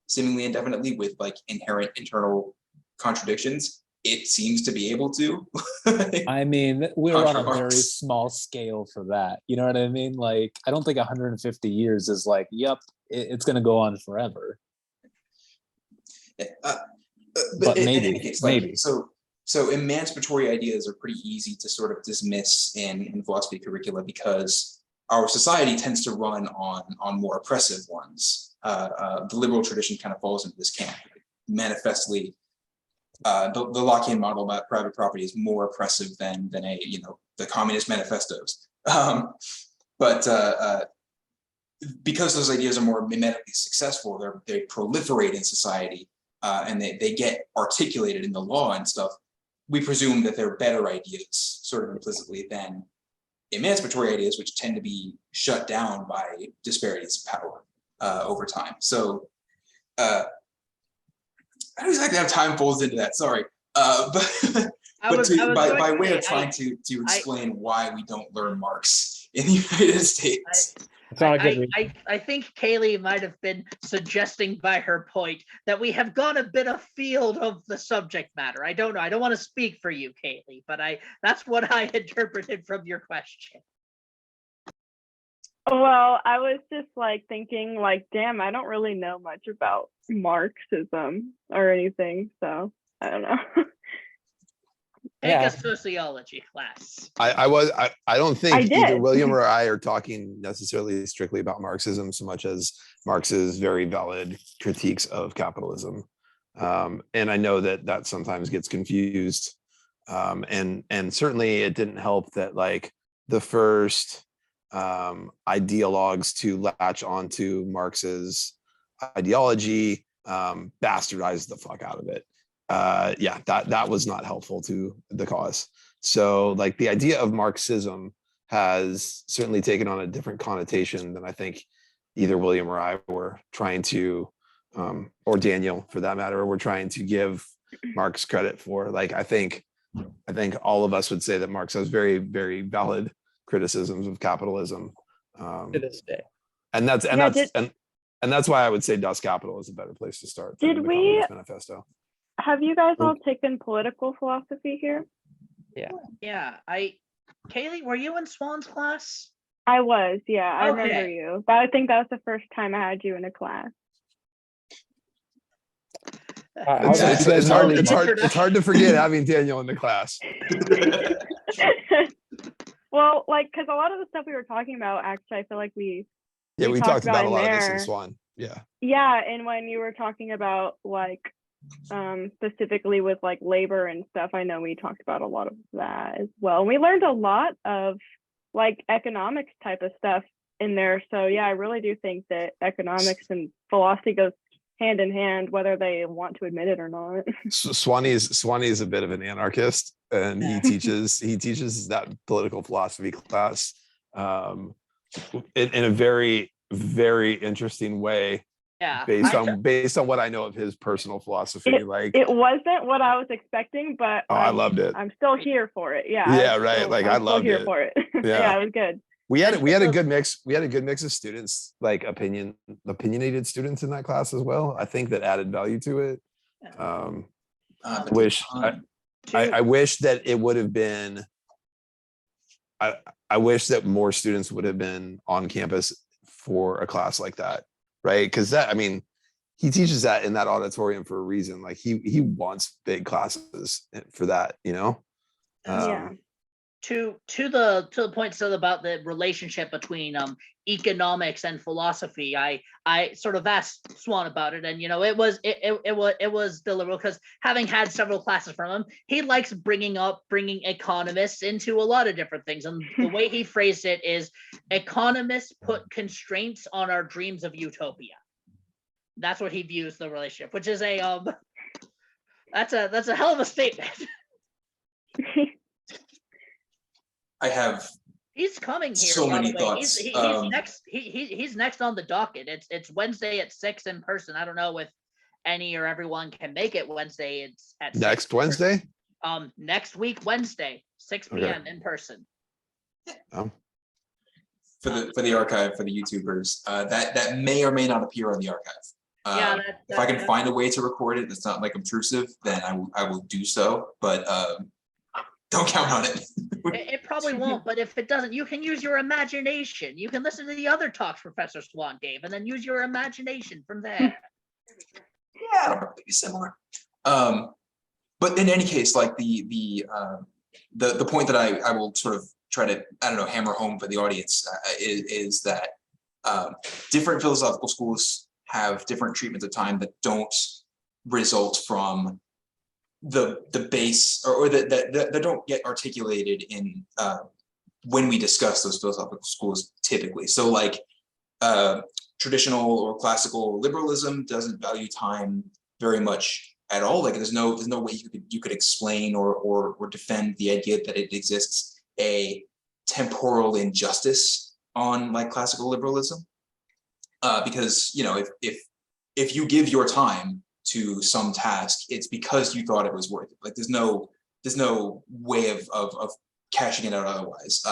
seemingly indefinitely with like inherent internal contradictions. It seems to be able to.
I mean, we're on a very
Marx.
small scale for that. You know what I mean? Like, I don't think 150 years is like, yep, it's going to go on forever. But maybe.
So emancipatory ideas are pretty easy to sort of dismiss in philosophy curricula because our society tends to run on more oppressive ones. The liberal tradition kind of falls into this camp. Manifestly, the Lockean model about private property is more oppressive than the communist manifestos. But because those ideas are more mimetically successful, they proliferate in society, and they get articulated in the law and stuff. We presume that they're better ideas, sort of implicitly, than emancipatory ideas, which tend to be shut down by disparities of power over time. So I don't exactly have time folds into that, sorry. But by way of trying to explain why we don't learn Marx in the United States.
I think Kaylee might have been suggesting by her point that we have gone a bit afield of the subject matter. I don't know. I don't want to speak for you, Kaylee, but that's what I interpreted from your question.
Well, I was just like thinking like, damn, I don't really know much about Marxism or anything. So I don't know.
Take a sociology class.
I don't think
I
either
did.
William or I are talking necessarily strictly about Marxism so much as Marx's very valid critiques of capitalism. And I know that sometimes gets confused. And certainly it didn't help that like the first ideologues to latch onto Marx's ideology bastardized the fuck out of it. Yeah, that was not helpful to the cause. So like the idea of Marxism has certainly taken on a different connotation than I think either William or I were trying to, or Daniel for that matter, were trying to give Marx credit for. Like I think all of us would say that Marx has very, very valid criticisms of capitalism.
To this day.
And that's why I would say Das Kapital is a better place to start.
Did
than the
we-
Communist Manifesto.
Have you guys all taken political philosophy here?
Yeah, Kaylee, were you in Swan's class?
I was, yeah, I
Okay.
remember you. But I think that was the first time I had you in a class.
It's hard to forget having Daniel in the class.
Well, like, because a lot of the stuff we were talking about, actually, I feel like we
talked about a lot of this in
there.
Swan. Yeah.
Yeah, and when you were talking about like specifically with like labor and stuff, I know we talked about a lot of that as well. And we learned a lot of like economics type of stuff in there. So yeah, I really do think that economics and philosophy goes hand in hand, whether they want to admit it or not.
Swanee's a bit of an anarchist, and he teaches that political philosophy class in a very, very interesting way.
Yeah.
based on what I know of his personal philosophy. Like,
It wasn't what I was expecting, but
oh, I loved it.
I'm still here for it. Yeah.
Yeah, right. Like, I
I'm still
loved
here
it.
for it.
Yeah.
Yeah, it was good.
We had
And
a good mix. We had a good mix of students, like opinionated students in that class as well. I think that added value to it.
But
I
the
wish
time-
I wish that it would have been. I wish that more students would have been on campus for a class like that, right? Because that, I mean, he teaches that in that auditorium for a reason. Like he wants big classes for that, you know.
Yeah.
To the point still about the relationship between economics and philosophy, I sort of asked Swan about it, and it was deliberate because having had several classes from him, he likes bringing economists into a lot of different things, and the way he phrased it is, economists put constraints on our dreams of utopia. That's what he views the relationship, which is that's a hell of a statement.
I have
He's coming here.
so
by
many
the way.
thoughts.
He's next. He's next on the docket. It's Wednesday at 6 in person. I don't know if any or everyone can make it Wednesday. It's at 6
Next
in person.
Wednesday.
Next week Wednesday, 6 p.m. in person.
For the archive, for the YouTubers, that may or may not appear on the archive.
Yeah,
if I can find a way to record it that's not like obtrusive, then I will do so. But don't count on it.
It probably won't, but if it doesn't, you can use your imagination. You can listen to the other talks Professor Swan gave, and then use your imagination from there.
Yeah, it'll probably be similar. But in any case, like the point that I will sort of try to, I don't know, hammer home for the audience is that different philosophical schools have different treatments of time that don't result from the base or that don't get articulated in when we discuss those philosophical schools typically. So like traditional or classical liberalism doesn't value time very much at all. Like there's no way you could explain or defend the idea that it exists a temporal injustice on like classical liberalism, because if you give your time to some task, it's because you thought it was worth it. Like there's no way of cashing it out otherwise.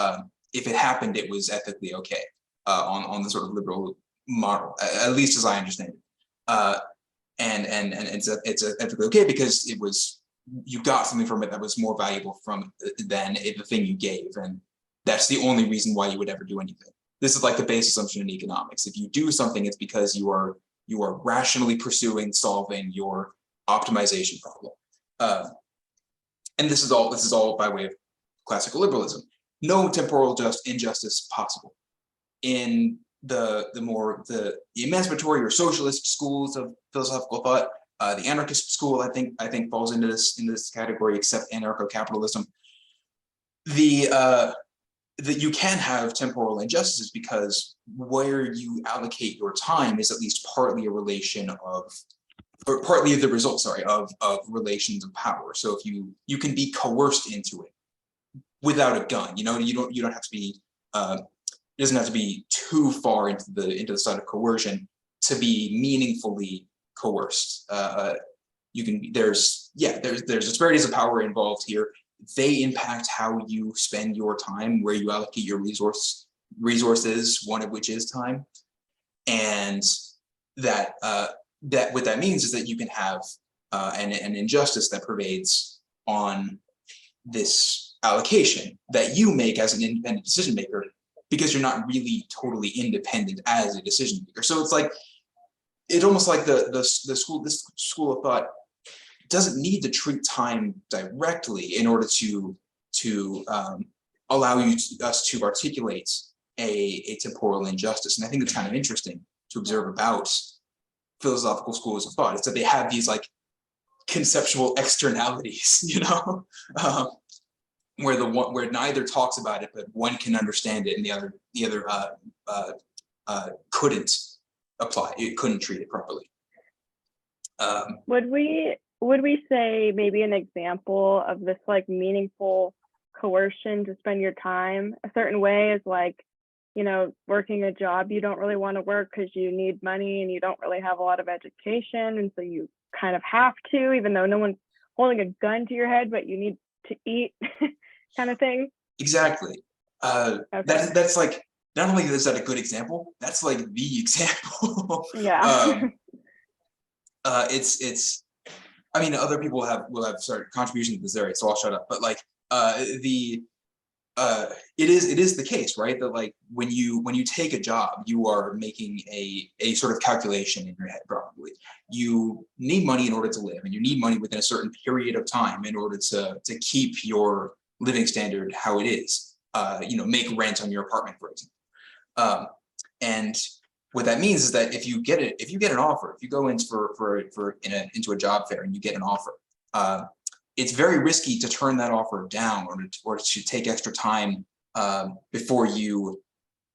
If it happened, it was ethically okay on the sort of liberal model, at least as I understand it. And it's ethically okay because you got something from it that was more valuable from it than the thing you gave, and that's the only reason why you would ever do anything. This is like the base assumption in economics. If you do something, it's because you are rationally pursuing solving your optimization problem. And this is all by way of classical liberalism. No temporal injustice possible. In the emancipatory or socialist schools of philosophical thought, the anarchist school I think falls into this category, except anarcho-capitalism. That you can have temporal injustices because where you allocate your time is at least partly a relation of, or partly the result, of relations of power. So if you can be coerced into it without a gun, you don't have to be, it doesn't have to be too far into the side of coercion to be meaningfully coerced. There's disparities of power involved here. They impact how you spend your time, where you allocate your resources, one of which is time. And that what that means is that you can have an injustice that pervades on this allocation that you make as an independent decision maker, because you're not really totally independent as a decision maker. So it's almost like this school of thought doesn't need to treat time directly in order to allow us to articulate a temporal injustice. And I think it's kind of interesting to observe about philosophical schools of thought, is that they have these like conceptual externalities, where neither talks about it, but one can understand it and the other couldn't apply. It couldn't treat it properly.
Would we say maybe an example of this like meaningful coercion to spend your time a certain way is like you know, working a job you don't really want to work because you need money and you don't really have a lot of education. And so you kind of have to, even though no one's holding a gun to your head, but you need to eat kind of thing.
Exactly.
Okay.
That's like, not only is that a good example, that's like the example.
Yeah.
It's I mean, other people will have sorry contributions to this area, so I'll shut up. But like it is the case, right? That like when you take a job, you are making a sort of calculation in your head, probably. You need money in order to live, and you need money within a certain period of time in order to keep your living standard how it is. You know, make rent on your apartment, for example. And what that means is that if you get an offer, if you go into a job fair and you get an offer, it's very risky to turn that offer down or to take extra time before you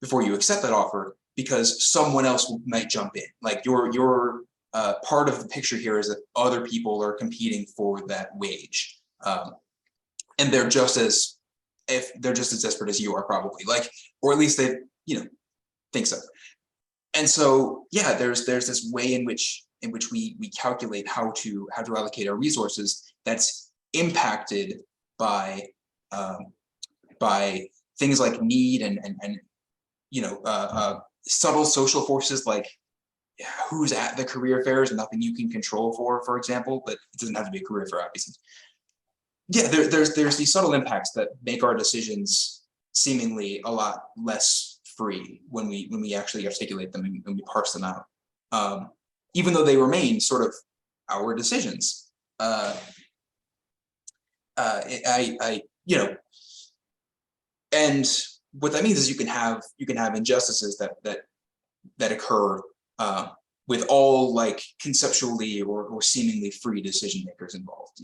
accept that offer, because someone else might jump in. Like your part of the picture here is that other people are competing for that wage, and they're just as desperate as you are, probably, like, or at least they think so. And so yeah, there's this way in which we calculate how to allocate our resources that's impacted by things like need and subtle social forces, like who's at the career fair is nothing you can control, for example, but it doesn't have to be a career fair, obviously. Yeah, there's these subtle impacts that make our decisions seemingly a lot less free when we actually articulate them and we parse them out, even though they remain sort of our decisions. And what that means is you can have injustices that occur with all like conceptually or seemingly free decision makers involved.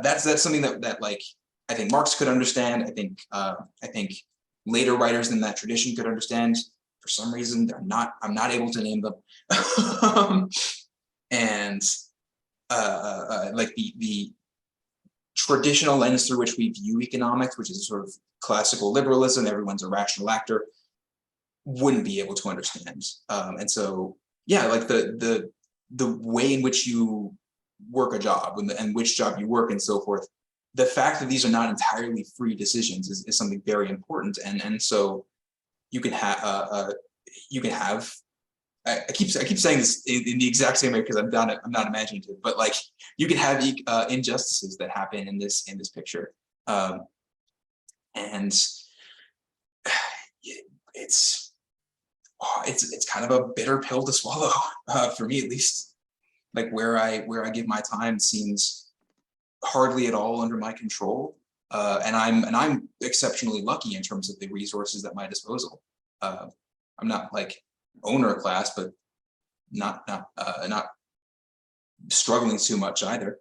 That's something that like I think Marx could understand. I think later writers in that tradition could understand. For some reason, I'm not able to name them. And like the traditional lens through which we view economics, which is sort of classical liberalism, everyone's a rational actor, wouldn't be able to understand. And so, yeah, like the way in which you work a job and which job you work and so forth, the fact that these are not entirely free decisions is something very important. And so you can have I keep saying this in the exact same way because I'm not imaginative, but like you can have injustices that happen in this picture, and it's kind of a bitter pill to swallow, for me at least. Like where I give my time seems hardly at all under my control, and I'm exceptionally lucky in terms of the resources at my disposal. I'm not like owner class, but not struggling too much either.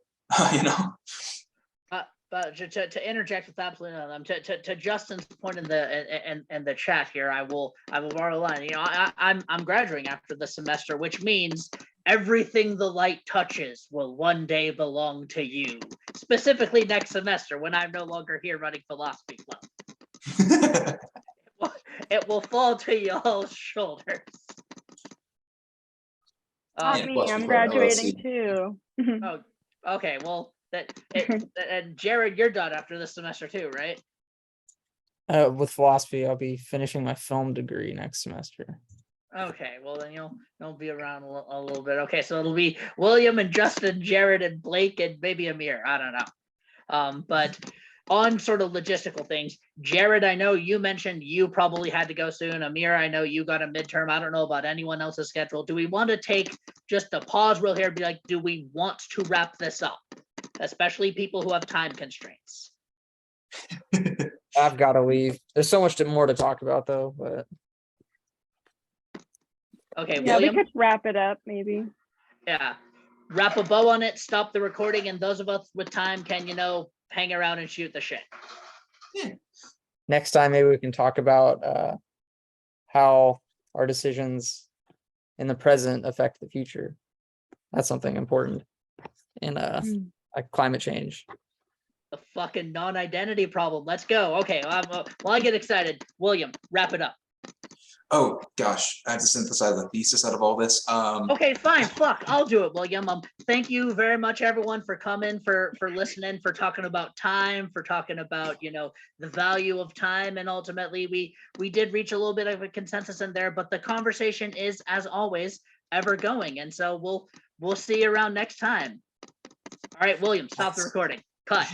But to interject with absolutely none of them, to Justin's point in the chat here, I will borrow a line. I'm graduating after the semester, which means everything the light touches will one day belong to you. Specifically next semester, when I'm no longer here running philosophy club. It will fall to y'all's shoulders.
Not me, I'm graduating too.
Oh, okay. Well, and Jared, you're done after this semester too, right?
With philosophy, I'll be finishing my film degree next semester.
Okay, well then you'll be around a little bit. Okay, so it'll be William and Justin, Jared and Blake, and maybe Amir. I don't know. But on sort of logistical things, Jared, I know you mentioned you probably had to go soon. Amir, I know you got a midterm. I don't know about anyone else's schedule. Do we want to take just a pause real here and be like, do we want to wrap this up? Especially people who have time constraints.
I've got to leave. There's so much more to talk about though, but
okay,
yeah,
William?
we could wrap it up maybe.
Yeah, wrap a bow on it, stop the recording, and those of us with time can, hang around and shoot the shit.
Yeah.
Next time maybe we can talk about how our decisions in the present affect the future. That's something important in like climate change.
The fucking non-identity problem. Let's go. Okay, well, I get excited. William, wrap it up.
Oh, gosh, I have to synthesize a thesis out of all this.
Okay, fine, fuck, I'll do it, William. Thank you very much, everyone, for coming, for listening, for talking about time, for talking about, you know, the value of time, and ultimately we did reach a little bit of a consensus in there, but the conversation is, as always, ever going, and so we'll see you around next time. All right, William, stop the recording. Cut.